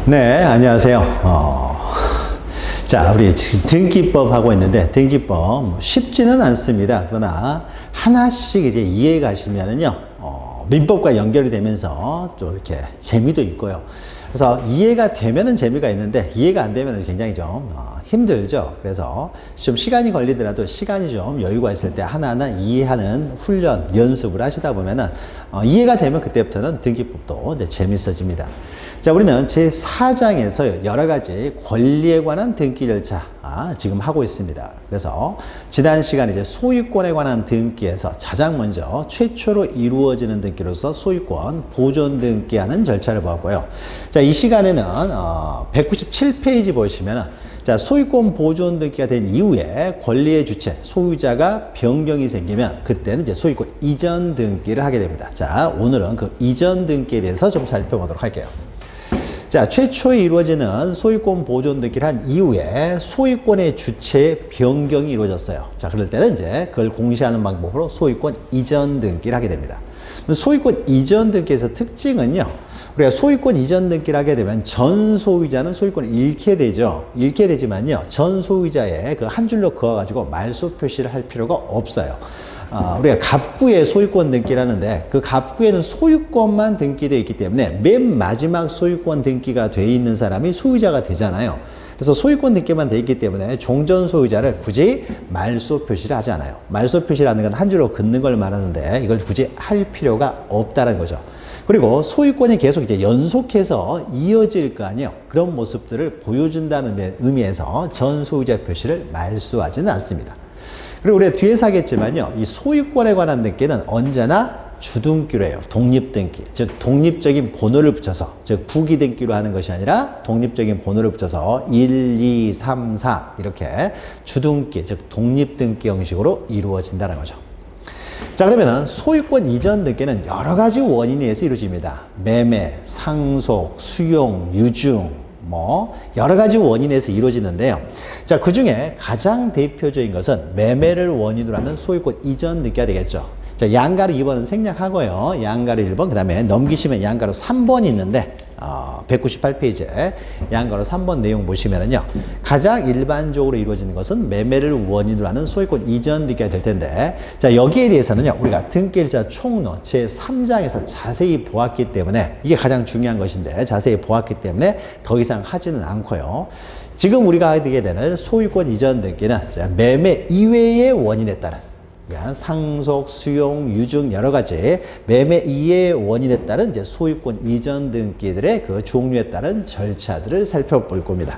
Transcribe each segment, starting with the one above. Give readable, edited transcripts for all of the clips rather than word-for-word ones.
네, 안녕하세요. 자, 우리 지금 등기법 하고 있는데, 등기법 쉽지는 않습니다. 그러나 하나씩 이제 이해해 가시면은요, 민법과 연결이 되면서 좀 이렇게 재미도 있고요. 그래서 이해가 되면은 재미가 있는데, 이해가 안 되면은 굉장히 좀 힘들죠. 그래서 좀 시간이 걸리더라도 시간이 좀 여유가 있을 때 하나하나 이해하는 훈련, 연습을 하시다 보면은 이해가 되면 그때부터는 등기법도 이제 재밌어집니다. 자, 우리는 제4장에서 여러 가지 권리에 관한 등기 절차 지금 하고 있습니다. 그래서 지난 시간에 이제 소유권에 관한 등기에서 가장 먼저 최초로 이루어지는 등기로서 소유권 보존 등기하는 절차를 보았고요. 자, 이 시간에는 197페이지 보시면은 자, 소유권 보존 등기가 된 이후에 권리의 주체, 소유자가 변경이 생기면 그때는 이제 소유권 이전 등기를 하게 됩니다. 자, 오늘은 그 이전 등기에 대해서 좀 살펴보도록 할게요. 자, 최초에 이루어지는 소유권 보존 등기를 한 이후에 소유권의 주체의 변경이 이루어졌어요. 자, 그럴 때는 이제 그걸 공시하는 방법으로 소유권 이전 등기를 하게 됩니다. 소유권 이전 등기에서 특징은요, 우리가 소유권 이전 등기를 하게 되면 전 소유자는 소유권을 잃게 되죠. 잃게 되지만요, 전 소유자의 그 한 줄로 그어가지고 말소 표시를 할 필요가 없어요. 우리가 갑구에 소유권 등기를 하는데 그 갑구에는 소유권만 등기되어 있기 때문에 맨 마지막 소유권 등기가 되어 있는 사람이 소유자가 되잖아요. 그래서 소유권 등기만 되어 있기 때문에 종전 소유자를 굳이 말소 표시를 하지 않아요. 말소 표시라는 건 한 줄로 긋는 걸 말하는데 이걸 굳이 할 필요가 없다는 거죠. 그리고 소유권이 계속 이제 연속해서 이어질 거 아니에요. 그런 모습들을 보여준다는 의미에서 전 소유자 표시를 말소하지는 않습니다. 그리고 우리가 뒤에서 하겠지만요, 이 소유권에 관한 등기는 언제나 주등기로 해요. 독립등기. 즉, 독립적인 번호를 붙여서, 즉, 부기등기로 하는 것이 아니라 독립적인 번호를 붙여서 1, 2, 3, 4 이렇게 주등기, 즉, 독립등기 형식으로 이루어진다는 거죠. 자, 그러면은 소유권 이전 등기는 여러 가지 원인에 의해서 이루어집니다. 매매, 상속, 수용, 유증, 여러 가지 원인에서 이루어지는데요. 자, 그 중에 가장 대표적인 것은 매매를 원인으로 하는 소유권 이전 등기가 되겠죠. 자, 양가로 2번은 생략하고요. 양가로 1번, 그 다음에 넘기시면 양가로 3번이 있는데, 198페이지에 양가로 3번 내용 보시면은요, 가장 일반적으로 이루어지는 것은 매매를 원인으로 하는 소유권 이전 등기가 될 텐데, 자, 여기에 대해서는요, 우리가 등기일자 총론 제3장에서 자세히 보았기 때문에, 이게 가장 중요한 것인데, 자세히 보았기 때문에 더 이상 하지는 않고요. 지금 우리가 하게 되는 소유권 이전 등기는 매매 이외의 원인에 따른 상속, 수용, 유증 여러 가지 매매 이외의 원인에 따른 이제 소유권 이전 등기들의 그 종류에 따른 절차들을 살펴볼 겁니다.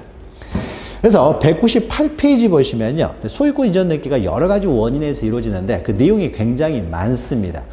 그래서 198페이지 보시면요, 소유권 이전 등기가 여러 가지 원인에서 이루어지는데 그 내용이 굉장히 많습니다.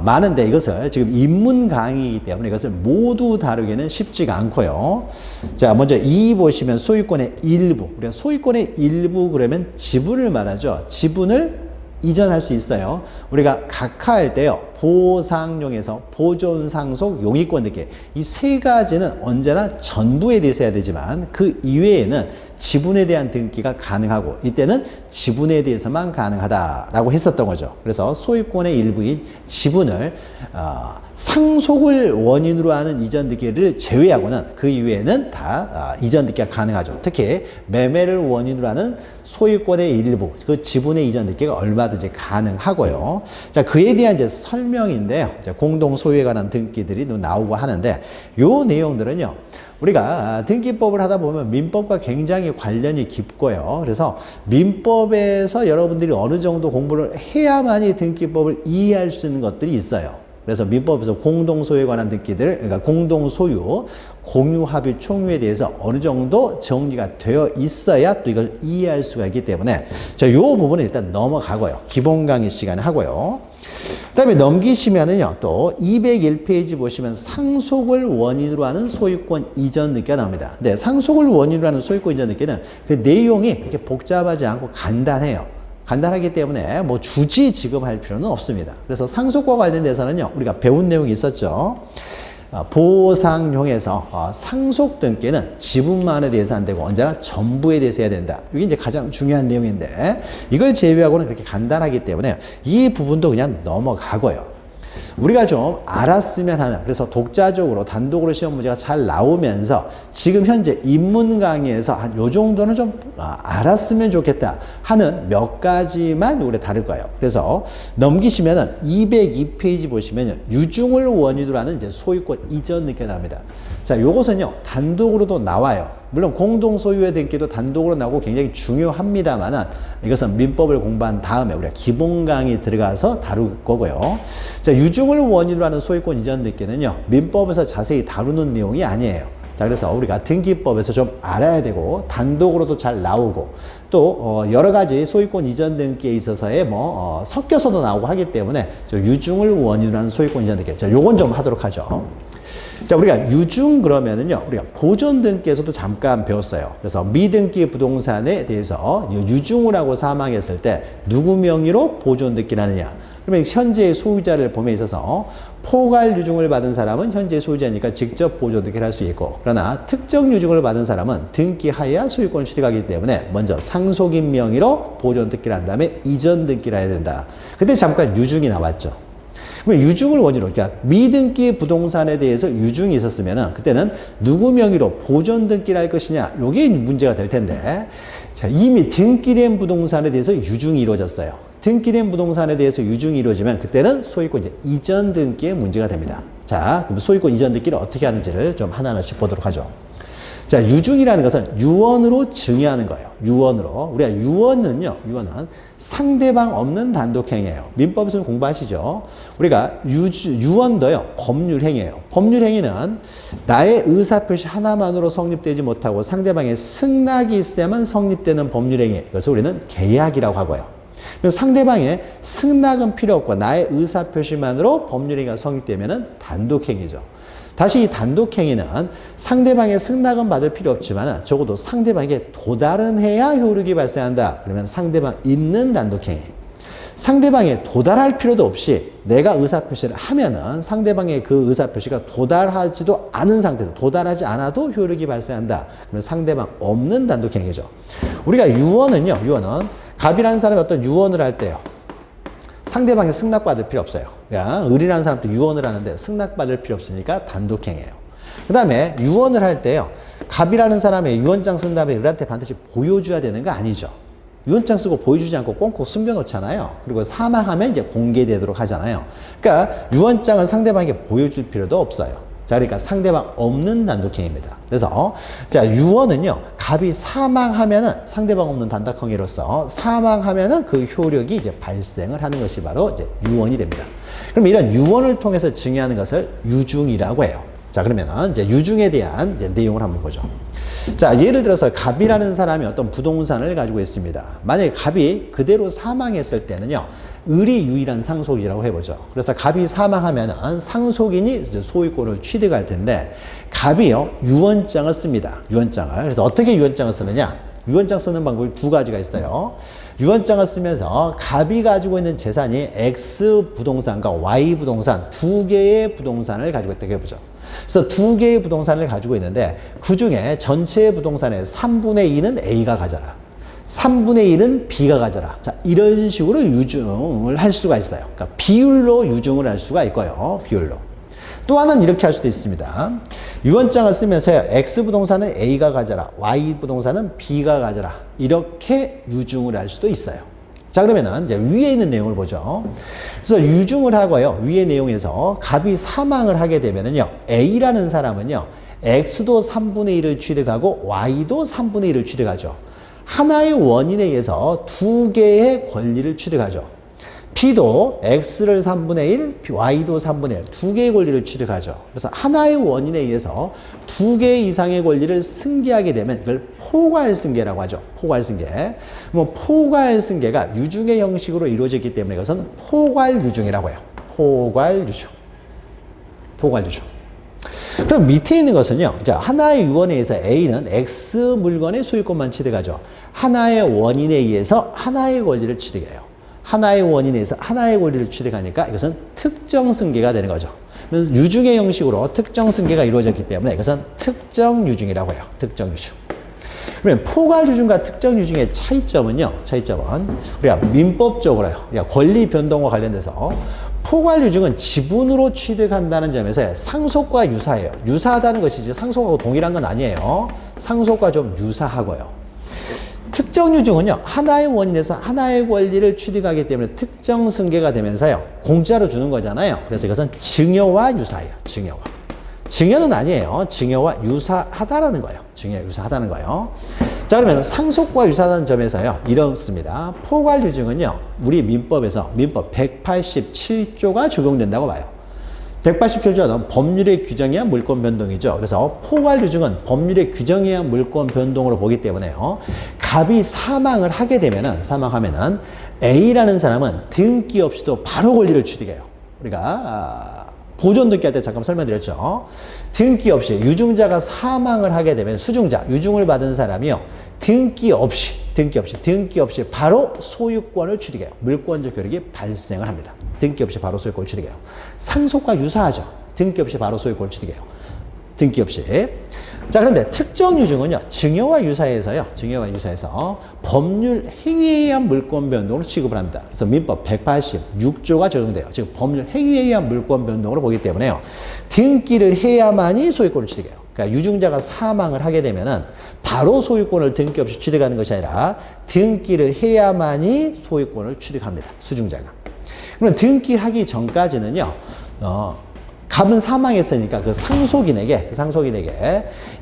많은데 이것을 지금 입문 강의이기 때문에 이것을 모두 다루기는 쉽지가 않고요. 자, 먼저 2 보시면 소유권의 일부. 우리가 소유권의 일부 그러면 지분을 말하죠. 지분을 이전할 수 있어요. 우리가 각하할 때요, 보상용에서 보존, 상속, 용의권 등기 이 세 가지는 언제나 전부에 대해서 해야 되지만 그 이외에는 지분에 대한 등기가 가능하고 이때는 지분에 대해서만 가능하다라고 했었던 거죠. 그래서 소유권의 일부인 지분을 상속을 원인으로 하는 이전 등기를 제외하고는 그 이외에는 다 이전 등기가 가능하죠. 특히 매매를 원인으로 하는 소유권의 일부, 그 지분의 이전 등기가 얼마든지 가능하고요. 자, 그에 대한 이제 설명인데요. 공동 소유에 관한 등기들이 나오고 하는데 요 내용들은요, 우리가 등기법을 하다 보면 민법과 굉장히 관련이 깊고요. 그래서 민법에서 여러분들이 어느 정도 공부를 해야만이 등기법을 이해할 수 있는 것들이 있어요. 그래서 민법에서 공동소유에 관한 등기들, 그러니까 공동소유, 공유합의 총유에 대해서 어느 정도 정리가 되어 있어야 또 이걸 이해할 수가 있기 때문에 자, 요 부분은 일단 넘어가고요. 기본 강의 시간에 하고요. 그 다음에 넘기시면은요, 또 201페이지 보시면 상속을 원인으로 하는 소유권 이전 등기가 나옵니다. 근데 상속을 원인으로 하는 소유권 이전 등기는 그 내용이 그렇게 복잡하지 않고 간단해요. 간단하기 때문에 뭐 굳이 지금 할 필요는 없습니다. 그래서 상속과 관련돼서는요, 우리가 배운 내용이 있었죠. 보상용에서 상속 등기는 지분만에 대해서 안 되고 언제나 전부에 대해서 해야 된다. 이게 이제 가장 중요한 내용인데 이걸 제외하고는 그렇게 간단하기 때문에 이 부분도 그냥 넘어가고요. 우리가 좀 알았으면 하는, 그래서 독자적으로 단독으로 시험 문제가 잘 나오면서 지금 현재 입문 강의에서 한 요 정도는 좀 알았으면 좋겠다 하는 몇 가지만 우리 다룰 거예요. 그래서 넘기시면은 202페이지 보시면요. 유중을 원인으로 하는 이제 소유권 이전 등기가 나옵니다. 자, 요것은요, 단독으로도 나와요. 물론 공동 소유의 등기도 단독으로 나오고 굉장히 중요합니다만은 이것은 민법을 공부한 다음에 우리가 기본 강의 들어가서 다룰 거고요. 자, 유중을 원인으로 하는 소유권 이전 등기는요, 민법에서 자세히 다루는 내용이 아니에요. 자, 그래서 우리가 등기법에서 좀 알아야 되고 단독으로도 잘 나오고 또 여러 가지 소유권 이전 등기에 있어서의 섞여서도 나오고 하기 때문에 유중을 원인으로 하는 소유권 이전 등기, 자, 요건 좀 하도록 하죠. 자, 우리가 유중 그러면은요, 우리가 보존 등기에서도 잠깐 배웠어요. 그래서 미등기 부동산에 대해서 유중을 하고 사망했을 때 누구 명의로 보존 등기를 하느냐. 그러면 현재의 소유자를 봄에 있어서 포괄 유중을 받은 사람은 현재 소유자니까 직접 보존 등기를 할 수 있고, 그러나 특정 유중을 받은 사람은 등기하여야 소유권을 취득하기 때문에 먼저 상속인 명의로 보존 등기를 한 다음에 이전 등기를 해야 된다. 근데 잠깐 유중이 나왔죠. 그러면 유중을 원인으로, 그러니까 미등기 부동산에 대해서 유중이 있었으면은 그때는 누구 명의로 보존 등기를 할 것이냐, 요게 문제가 될 텐데, 자, 이미 등기된 부동산에 대해서 유중이 이루어졌어요. 등기된 부동산에 대해서 유중이 이루어지면 그때는 소유권 이전 등기의 문제가 됩니다. 자, 그럼 소유권 이전 등기를 어떻게 하는지를 좀 하나하나씩 보도록 하죠. 자, 유중이라는 것은 유언으로 증여하는 거예요. 유언으로. 우리가 유언은 상대방 없는 단독행위예요. 민법에서 공부하시죠. 우리가 유언도요, 법률행위예요. 법률행위는 나의 의사표시 하나만으로 성립되지 못하고 상대방의 승낙이 있어야만 성립되는 법률행위. 그래서 우리는 계약이라고 하고요. 그래서 상대방의 승낙은 필요 없고 나의 의사표시만으로 법률행위가 성립되면은 단독행위죠. 다시 이 단독행위는 상대방의 승낙은 받을 필요 없지만 적어도 상대방에게 도달은 해야 효력이 발생한다. 그러면 상대방 있는 단독행위. 상대방에 도달할 필요도 없이 내가 의사표시를 하면은 상대방의 그 의사표시가 도달하지도 않은 상태에서 도달하지 않아도 효력이 발생한다. 그러면 상대방 없는 단독행위죠. 우리가 유언은 갑이라는 사람이 어떤 유언을 할 때요, 상대방이 승낙받을 필요 없어요. 그러니까 을이라는 사람도 유언을 하는데 승낙받을 필요 없으니까 단독행위예요. 그 다음에 유언을 할 때요, 갑이라는 사람이 유언장 쓴 다음에 을한테 반드시 보여줘야 되는 거 아니죠. 유언장 쓰고 보여주지 않고 꽁꽁 숨겨놓잖아요. 그리고 사망하면 이제 공개되도록 하잖아요. 그러니까 유언장을 상대방에게 보여줄 필요도 없어요. 자, 그러니까 상대방 없는 단독행위입니다. 그래서 자, 유언은요, 갑이 사망하면은 상대방 없는 단독행위로서 사망하면은 그 효력이 이제 발생을 하는 것이 바로 이제 유언이 됩니다. 그럼 이런 유언을 통해서 증여하는 것을 유중이라고 해요. 자, 그러면은 이제 유중에 대한 이제 내용을 한번 보죠. 자, 예를 들어서 갑이라는 사람이 어떤 부동산을 가지고 있습니다. 만약에 갑이 그대로 사망했을 때는요, 을이 유일한 상속이라고 해보죠. 그래서 갑이 사망하면은 상속인이 소유권을 취득할 텐데, 갑이요, 유언장을 씁니다. 유언장을. 그래서 어떻게 유언장을 쓰느냐? 유언장 쓰는 방법이 두 가지가 있어요. 유언장을 쓰면서 갑이 가지고 있는 재산이 X 부동산과 Y 부동산 두 개의 부동산을 가지고 있다고 해보죠. 그래서 두 개의 부동산을 가지고 있는데 그 중에 전체 부동산의 3분의 2는 A가 가져라. 3분의 1은 B가 가져라. 자, 이런 식으로 유증을 할 수가 있어요. 그러니까 비율로 유증을 할 수가 있고요. 비율로. 또 하나는 이렇게 할 수도 있습니다. 유언장을 쓰면서요, X 부동산은 A가 가져라, Y 부동산은 B가 가져라. 이렇게 유증을 할 수도 있어요. 자, 그러면은 이제 위에 있는 내용을 보죠. 그래서 유증을 하고요, 위의 내용에서 갑이 사망을 하게 되면은요, A라는 사람은요, X도 3분의 1을 취득하고 Y도 3분의 1을 취득하죠. 하나의 원인에 의해서 두 개의 권리를 취득하죠. B도 X를 3분의 1, Y도 3분의 1, 두 개의 권리를 취득하죠. 그래서 하나의 원인에 의해서 두 개 이상의 권리를 승계하게 되면 그걸 포괄승계라고 하죠. 포괄승계. 포괄승계가 유중의 형식으로 이루어졌기 때문에 이것은 포괄유중이라고 해요. 포괄유중. 포괄유중. 그럼 밑에 있는 것은요, 자, 하나의 유언에 의해서 A는 X 물건의 소유권만 취득하죠. 하나의 원인에 의해서 하나의 권리를 취득해요. 하나의 원인에 의해서 하나의 권리를 취득하니까 이것은 특정 승계가 되는 거죠. 그래서 유중의 형식으로 특정 승계가 이루어졌기 때문에 이것은 특정 유중이라고 해요. 특정 유중. 그러면 포괄 유중과 특정 유중의 차이점은 우리가 민법적으로요, 우리가 권리 변동과 관련돼서 포괄유증은 지분으로 취득한다는 점에서 상속과 유사해요. 유사하다는 것이지 상속하고 동일한 건 아니에요. 상속과 좀 유사하고요. 특정 유증은요, 하나의 원인에서 하나의 권리를 취득하기 때문에 특정 승계가 되면서요, 공짜로 주는 거잖아요. 그래서 이것은 증여와 유사해요. 증여와. 증여는 아니에요. 증여와 유사하다라는 거예요. 증여와 유사하다는 거예요. 자, 그러면 상속과 유사하다는 점에서요, 이렇습니다. 포괄유증은요, 우리 민법에서 민법 187조가 적용된다고 봐요. 187조는 법률의 규정에 의한 물권 변동이죠. 그래서 포괄유증은 법률의 규정에 의한 물권 변동으로 보기 때문에요. 갑이 사망하면은 A라는 사람은 등기 없이도 바로 권리를 취득해요. 우리가 보존 등기할 때 잠깐 설명드렸죠. 등기 없이 유증자가 사망을 하게 되면 수증자, 유증을 받은 사람이요. 등기 없이 바로 소유권을 취득해요. 물권적 효력이 발생을 합니다. 등기 없이 바로 소유권을 취득해요. 상속과 유사하죠. 등기 없이 바로 소유권을 취득해요. 등기 없이. 자, 그런데 특정 유증은요, 증여와 유사해서 법률 행위에 의한 물권 변동으로 취급을 합니다. 그래서 민법 186조가 적용돼요. 즉, 법률 행위에 의한 물권 변동으로 보기 때문에요. 등기를 해야만이 소유권을 취득해요. 그러니까 유증자가 사망을 하게 되면은 바로 소유권을 등기 없이 취득하는 것이 아니라 등기를 해야만이 소유권을 취득합니다. 수증자가. 그러면 등기하기 전까지는요, 갑은 사망했으니까 그 상속인에게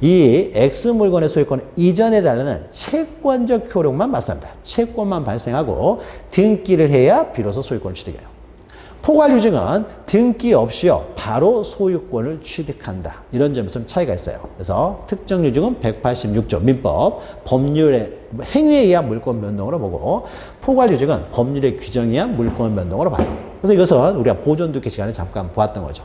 이 X 물건의 소유권 이전에 달라는 채권적 효력만 발생합니다. 채권만 발생하고 등기를 해야 비로소 소유권을 취득해요. 포괄유증은 등기 없이요, 바로 소유권을 취득한다. 이런 점에서 좀 차이가 있어요. 그래서 특정 유증은 186조 민법 법률의 행위에 의한 물권 변동으로 보고, 포괄유증은 법률의 규정에 의한 물권 변동으로 봐요. 그래서 이것은 우리가 보존 듣기 시간에 잠깐 보았던 거죠.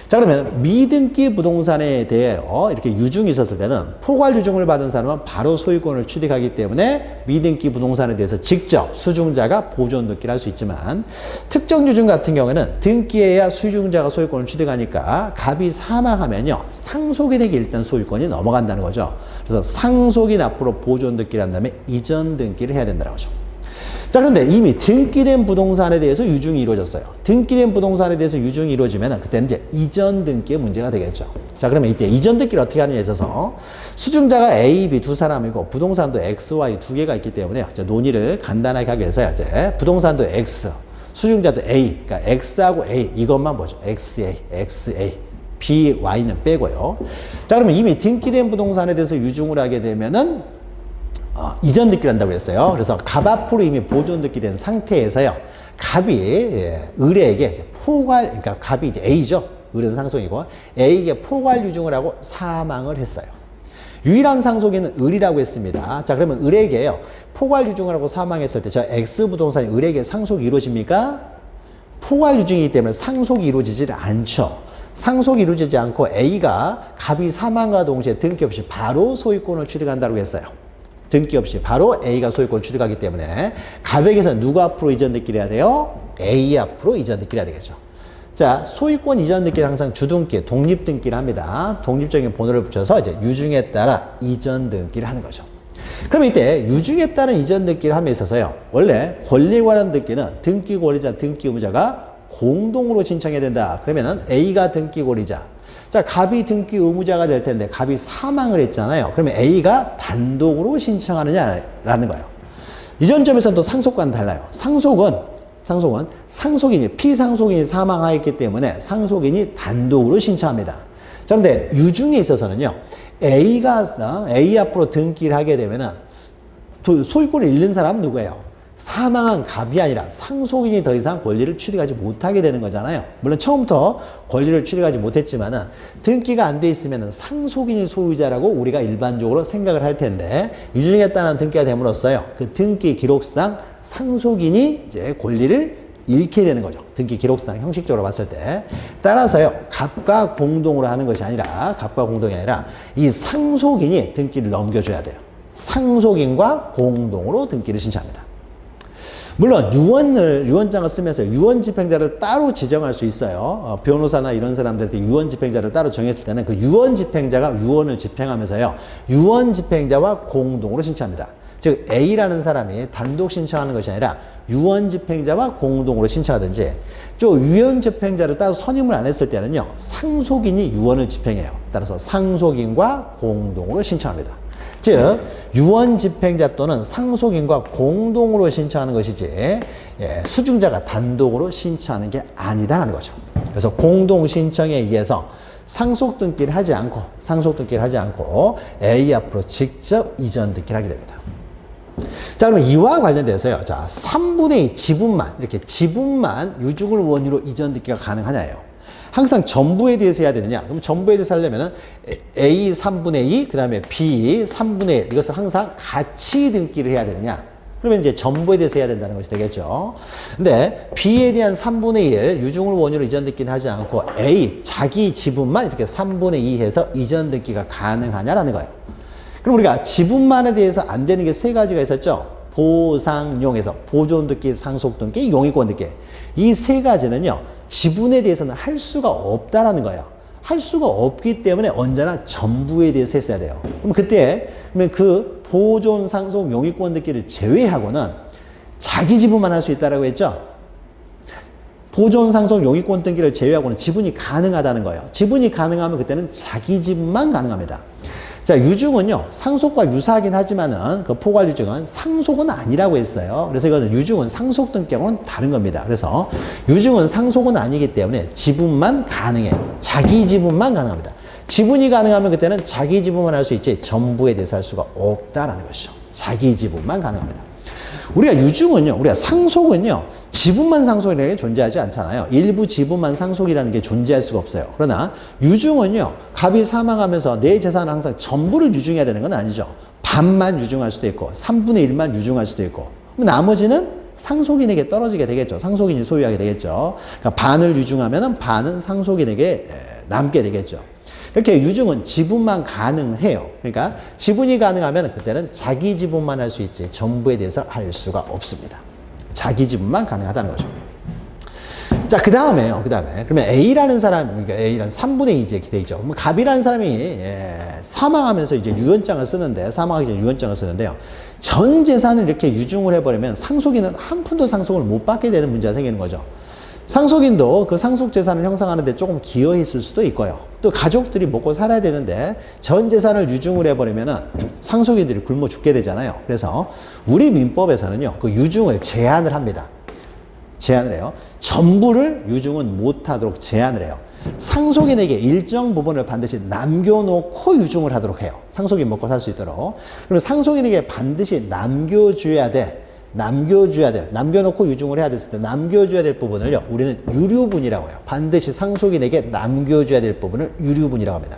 자, 그러면 미등기 부동산에 대해 이렇게 유증이 있었을 때는 포괄유증을 받은 사람은 바로 소유권을 취득하기 때문에 미등기 부동산에 대해서 직접 수증자가 보존 등기를 할 수 있지만, 특정 유증 같은 경우에는 등기해야 수증자가 소유권을 취득하니까 갑이 사망하면요, 상속인에게 일단 소유권이 넘어간다는 거죠. 그래서 상속인 앞으로 보존 등기를 한 다음에 이전 등기를 해야 된다는 거죠. 자, 그런데 이미 등기된 부동산에 대해서 유증이 이루어졌어요. 등기된 부동산에 대해서 유증이 이루어지면 그때는 이제 이전 등기의 문제가 되겠죠. 자, 그러면 이때 이전 등기를 어떻게 하느냐에 있어서 수증자가 A, B 두 사람이고 부동산도 X, Y 두 개가 있기 때문에 논의를 간단하게 하기 위해서 이제 부동산도 X, 수증자도 A, 그러니까 X하고 A 이것만 보죠. XA. B, Y는 빼고요. 자, 그러면 이미 등기된 부동산에 대해서 유증을 하게 되면은 이전 등기를 한다고 그랬어요. 그래서 갑 앞으로 이미 보존 등기된 상태에서요, 갑이 을에게 그러니까 갑이 이제 A죠. 을은 상속이고 A에게 포괄 유증을 하고 사망을 했어요. 유일한 상속인은 을이라고 했습니다. 자, 그러면 을에게요, 포괄 유증을 하고 사망했을 때 저 X 부동산이 을에게 상속이 이루어집니까? 포괄 유증이기 때문에 상속이 이루어지질 않죠. 상속이 이루어지지 않고 A가 갑이 사망과 동시에 등기 없이 바로 소유권을 취득한다고 했어요. 등기 없이 바로 A가 소유권을 취득하기 때문에 갑에게서 누구 앞으로 이전 등기를 해야 돼요? A 앞으로 이전 등기를 해야 되겠죠. 자, 소유권 이전 등기는 항상 주등기, 독립 등기를 합니다. 독립적인 번호를 붙여서 이제 유증에 따라 이전 등기를 하는 거죠. 그럼 이때 유증에 따른 이전 등기를 함에 있어서요, 원래 권리에 관한 등기는 등기 권리자, 등기 의무자가 공동으로 신청해야 된다. 그러면은 A가 등기 권리자, 자, 갑이 등기 의무자가 될 텐데 갑이 사망을 했잖아요. 그러면 A가 단독으로 신청하느냐라는 거예요. 이전 점에서는 또 상속과는 달라요. 상속은 상속인이, 피상속인이 사망하였기 때문에 상속인이 단독으로 신청합니다. 자, 그런데 유증에 있어서는요, A가 A 앞으로 등기를 하게 되면은 소유권을 잃는 사람은 누구예요? 사망한 갑이 아니라 상속인이 더 이상 권리를 취득하지 못하게 되는 거잖아요. 물론 처음부터 권리를 취득하지 못했지만은 등기가 안 돼 있으면은 상속인이 소유자라고 우리가 일반적으로 생각을 할 텐데, 유증에 따른 등기가 됨으로써요, 그 등기 기록상 상속인이 이제 권리를 잃게 되는 거죠. 등기 기록상 형식적으로 봤을 때. 따라서요, 갑과 공동으로 하는 것이 아니라, 갑과 공동이 아니라 이 상속인이 등기를 넘겨줘야 돼요. 상속인과 공동으로 등기를 신청합니다. 물론 유언장을 쓰면서 유언 집행자를 따로 지정할 수 있어요. 변호사나 이런 사람들한테 유언 집행자를 따로 정했을 때는 그 유언 집행자가 유언을 집행하면서요, 유언 집행자와 공동으로 신청합니다. 즉 A라는 사람이 단독 신청하는 것이 아니라 유언집행자와 공동으로 신청하든지 또 유언집행자를 따로 선임을 안 했을 때는요 상속인이 유언을 집행해요. 따라서 상속인과 공동으로 신청합니다. 즉 유언집행자 또는 상속인과 공동으로 신청하는 것이지 수중자가 단독으로 신청하는 게 아니다라는 거죠. 그래서 공동 신청에 의해서 상속 등기를 하지 않고 A 앞으로 직접 이전 등기를 하게 됩니다. 자, 그러면 이와 관련돼서요. 자, 3분의 2 지분만, 이렇게 지분만 유증을 원유로 이전 등기가 가능하냐예요. 항상 전부에 대해서 해야 되느냐? 그럼 전부에 대해서 하려면은 A 3분의 2, 그 다음에 B 3분의 1, 이것을 항상 같이 등기를 해야 되느냐? 그러면 이제 전부에 대해서 해야 된다는 것이 되겠죠. 근데 B에 대한 3분의 1 유증을 원유로 이전 등기는 하지 않고 A 자기 지분만 이렇게 3분의 2 해서 이전 등기가 가능하냐라는 거예요. 그럼 우리가 지분만에 대해서 안 되는 게 세 가지가 있었죠. 보상용에서 보존 등기, 상속 등기, 용의권 등기. 이 세 가지는요. 지분에 대해서는 할 수가 없다라는 거예요. 할 수가 없기 때문에 언제나 전부에 대해서 했어야 돼요. 그러면 그 보존, 상속, 용의권 등기를 제외하고는 자기 지분만 할 수 있다라고 했죠. 보존, 상속, 용의권 등기를 제외하고는 지분이 가능하다는 거예요. 지분이 가능하면 그때는 자기 지분만 가능합니다. 자, 유증은요, 상속과 유사하긴 하지만은, 그 포괄 유증은 상속은 아니라고 했어요. 그래서 이거는 유증은 상속 등기하고는 다른 겁니다. 그래서 유증은 상속은 아니기 때문에 지분만 가능해요. 자기 지분만 가능합니다. 지분이 가능하면 그때는 자기 지분만 할 수 있지, 전부에 대해서 할 수가 없다라는 것이죠. 자기 지분만 가능합니다. 우리가 유증은요, 우리가 상속은요, 지분만 상속이라는 게 존재하지 않잖아요. 일부 지분만 상속이라는 게 존재할 수가 없어요. 그러나 유증은요, 갑이 사망하면서 내 재산을 항상 전부를 유증해야 되는 건 아니죠. 반만 유증할 수도 있고, 3분의 1만 유증할 수도 있고, 나머지는 상속인에게 떨어지게 되겠죠. 상속인이 소유하게 되겠죠. 그러니까 반을 유증하면 반은 상속인에게 남게 되겠죠. 이렇게 유증은 지분만 가능해요. 그러니까 지분이 가능하면 그때는 자기 지분만 할 수 있지 전부에 대해서 할 수가 없습니다. 자기 지분만 가능하다는 거죠. 자, 그 다음에요. 그러면 A라는 사람, 그러니까 A라는 3분의 2 이제 되어 있죠. 그럼 갑이라는 사람이 사망하면서 이제 유언장을 쓰는데, 사망하기 전에 유언장을 쓰는데요. 전 재산을 이렇게 유증을 해버리면 상속인은 한 푼도 상속을 못 받게 되는 문제가 생기는 거죠. 상속인도 그 상속 재산을 형성하는데 조금 기여했을 수도 있고요. 또 가족들이 먹고 살아야 되는데 전 재산을 유증을 해버리면은 상속인들이 굶어 죽게 되잖아요. 그래서 우리 민법에서는요, 그 유증을 제한을 합니다. 제한을 해요. 전부를 유증은 못하도록 제한을 해요. 상속인에게 일정 부분을 반드시 남겨놓고 유증을 하도록 해요. 상속인 먹고 살 수 있도록. 그럼 상속인에게 반드시 남겨줘야 돼. 남겨놓고 유증을 해야 됐을 때 남겨줘야 될 부분을요, 우리는 유류분이라고 해요. 반드시 상속인에게 남겨줘야 될 부분을 유류분이라고 합니다.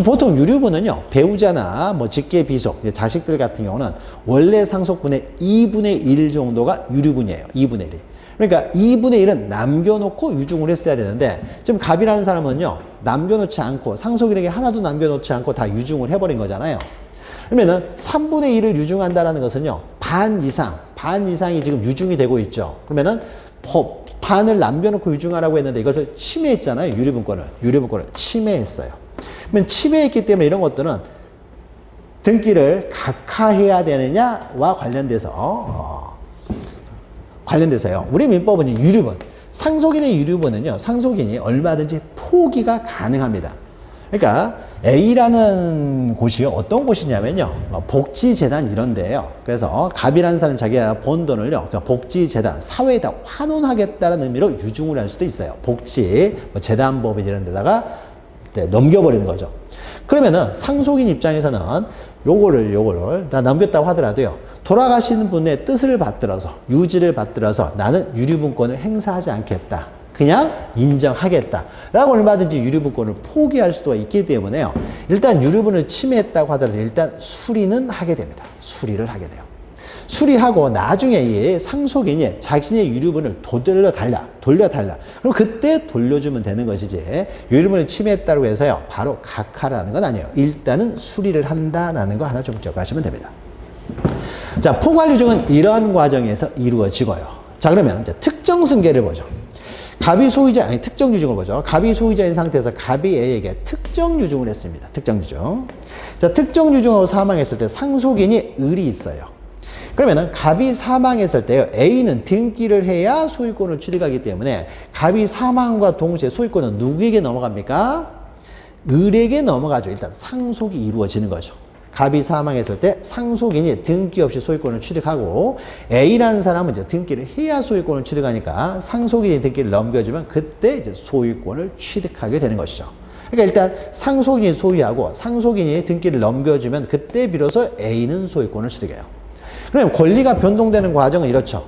보통 유류분은요, 배우자나 뭐 직계 비속, 자식들 같은 경우는 원래 상속분의 2분의 1 정도가 유류분이에요. 2분의 1이. 그러니까 2분의 1은 남겨놓고 유증을 했어야 되는데, 지금 갑이라는 사람은요, 남겨놓지 않고, 상속인에게 하나도 남겨놓지 않고 다 유증을 해버린 거잖아요. 그러면은 3분의 1을 유증한다는 것은요, 반 이상이 지금 유증이 되고 있죠. 그러면은 반을 남겨놓고 유증하라고 했는데 이것을 침해했잖아요. 유류분권을 침해했어요. 그러면 침해했기 때문에 이런 것들은 등기를 각하해야 되느냐와 관련돼서요. 우리 민법은 유류분, 상속인의 유류분은요, 상속인이 얼마든지 포기가 가능합니다. 그러니까 A라는 곳이 어떤 곳이냐면요, 복지재단 이런 데예요. 그래서 갑이라는 사람이 자기가 번 돈을요, 그러니까 복지재단, 사회에다 환원하겠다는 의미로 유증을 할 수도 있어요. 재단법인 이런 데다가 넘겨버리는 거죠. 그러면은 상속인 입장에서는 요거를 다 넘겼다고 하더라도요, 돌아가시는 분의 뜻을 받들어서, 유지를 받들어서 나는 유류분권을 행사하지 않겠다, 그냥 인정하겠다 라고 얼마든지 유류분권을 포기할 수도 있기 때문에요, 일단 유류분을 침해했다고 하더라도 일단 수리는 하게 됩니다. 수리를 하게 돼요. 수리하고 나중에 이 상속인이 자신의 유류분을 돌려달라. 그럼 그때 돌려주면 되는 것이지, 유류분을 침해했다고 해서요, 바로 각하라는 건 아니에요. 일단은 수리를 한다라는 거 하나 좀 기억하시면 됩니다. 자, 포괄 유증은 이러한 과정에서 이루어지고요. 자, 그러면 이제 특정 승계를 보죠. 갑이 소유자, 특정 유증을 보죠. 갑이 소유자인 상태에서 갑이 A에게 특정 유증을 했습니다. 특정 유증. 자, 특정 유증하고 사망했을 때 상속인이 을이 있어요. 그러면은 갑이 사망했을 때요. A는 등기를 해야 소유권을 취득하기 때문에 갑이 사망과 동시에 소유권은 누구에게 넘어갑니까? 을에게 넘어가죠. 일단 상속이 이루어지는 거죠. 갑이 사망했을 때 상속인이 등기 없이 소유권을 취득하고 A라는 사람은 이제 등기를 해야 소유권을 취득하니까 상속인이 등기를 넘겨주면 그때 이제 소유권을 취득하게 되는 것이죠. 그러니까 일단 상속인이 소유하고 상속인이 등기를 넘겨주면 그때 비로소 A는 소유권을 취득해요. 그럼 권리가 변동되는 과정은 이렇죠.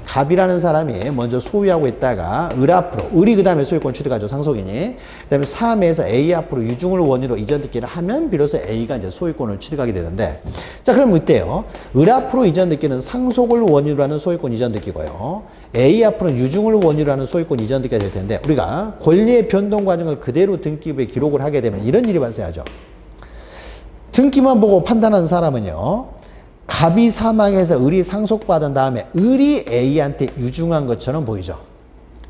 갑이라는 사람이 먼저 소유하고 있다가 을 앞으로, 을이 그 다음에 소유권 취득하죠, 상속인이. 그 다음에 3에서 A 앞으로 유중을 원인으로 이전 등기를 하면 비로소 A가 이제 소유권을 취득하게 되는데, 자, 그럼 이때요. 을 앞으로 이전 등기는 상속을 원인으로 하는 소유권 이전 등기고요. A 앞으로는 유중을 원인으로 하는 소유권 이전 등기가 될 텐데, 우리가 권리의 변동 과정을 그대로 등기부에 기록을 하게 되면 이런 일이 발생하죠. 등기만 보고 판단하는 사람은요. 갑이 사망해서 을이 상속받은 다음에 을이 A한테 유중한 것처럼 보이죠.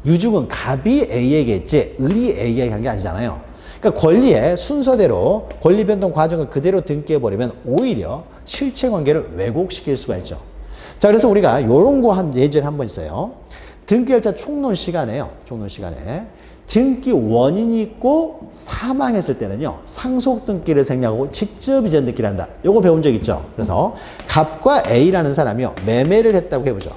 유중은 갑이 A에게 했지 을이 A에게 한 게 아니잖아요. 그러니까 권리의 순서대로 권리 변동 과정을 그대로 등기해버리면 오히려 실체 관계를 왜곡시킬 수가 있죠. 자, 그래서 우리가 요런 거 한 예제를 한번 있어요. 등기일자 총론 시간에요. 총론 시간에. 등기 원인이 있고 사망했을 때는요. 상속 등기를 생략하고 직접 이전 등기를 한다. 요거 배운 적 있죠. 그래서 갑과 A라는 사람이요. 매매를 했다고 해보죠.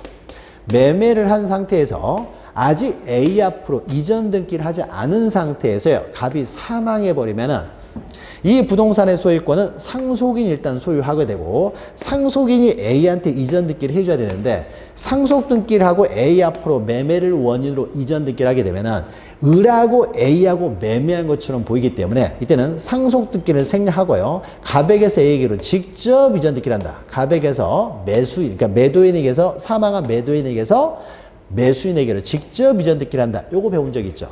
매매를 한 상태에서 아직 A 앞으로 이전 등기를 하지 않은 상태에서요. 갑이 사망해버리면은 이 부동산의 소유권은 상속인이 일단 소유하게 되고 상속인이 A한테 이전 등기를 해줘야 되는데 상속 등기를 하고 A 앞으로 매매를 원인으로 이전 등기를 하게 되면은 을하고 A하고 매매한 것처럼 보이기 때문에 이때는 상속 등기를 생략하고요. 갑에게서 A에게로 직접 이전 등기를 한다. 갑에게서 매수인, 그러니까 매도인에게서 사망한 매도인에게서 매수인에게로 직접 이전 등기를 한다. 요거 배운 적 있죠.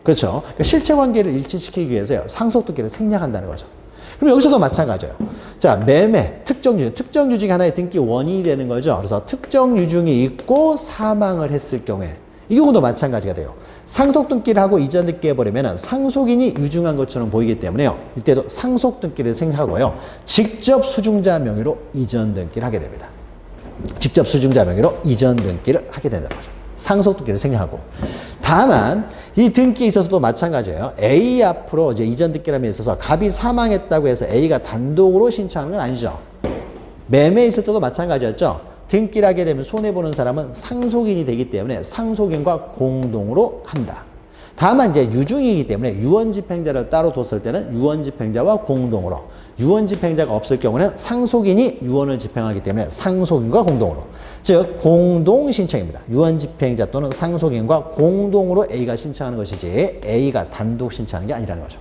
그렇죠. 그러니까 실체 관계를 일치시키기 위해서요. 상속 등기를 생략한다는 거죠. 그럼 여기서도 마찬가지예요. 자, 매매, 특정 유증. 특정 유증이 하나의 등기 원인이 되는 거죠. 그래서 특정 유증이 있고 사망을 했을 경우에 이 경우도 마찬가지가 돼요. 상속 등기를 하고 이전 등기 해버리면 상속인이 유증한 것처럼 보이기 때문에요. 이때도 상속 등기를 생략하고요. 직접 수중자 명의로 이전 등기를 하게 됩니다. 직접 수중자 명의로 이전 등기를 하게 된다는 거죠. 상속 등기를 생략하고. 다만 이 등기에 있어서도 마찬가지예요. A 앞으로 이제 이전 등기람에 있어서 갑이 사망했다고 해서 A가 단독으로 신청하는 건 아니죠. 매매에 있을 때도 마찬가지였죠. 등기를 하게 되면 손해보는 사람은 상속인이 되기 때문에 상속인과 공동으로 한다. 다만 이제 유중이기 때문에 유언집행자를 따로 뒀을 때는 유언집행자와 공동으로, 유언집행자가 없을 경우는 상속인이 유언을 집행하기 때문에 상속인과 공동으로, 즉 공동신청입니다. 유언집행자 또는 상속인과 공동으로 A가 신청하는 것이지 A가 단독 신청하는 게 아니라는 거죠.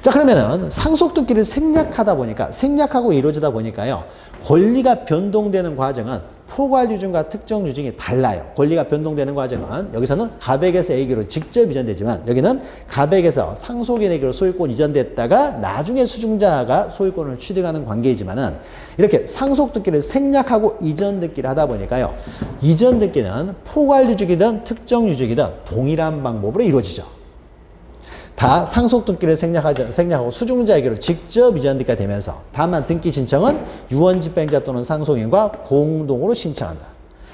자, 그러면은 상속등기를 생략하다 보니까, 생략하고 이루어지다 보니까요, 권리가 변동되는 과정은 포괄유증과 특정유증이 달라요. 권리가 변동되는 과정은 여기서는 갑에게서 A에게로 직접 이전되지만 여기는 갑에게서 상속인에게로 소유권 이전됐다가 나중에 수중자가 소유권을 취득하는 관계이지만은 이렇게 상속등기를 생략하고 이전등기를 하다 보니까요, 이전등기는 포괄유증이든 특정유증이든 동일한 방법으로 이루어지죠. 다 상속등기를 생략하고 수중자에게로 직접 이전등기가 되면서 다만 등기 신청은 유언집행자 또는 상속인과 공동으로 신청한다.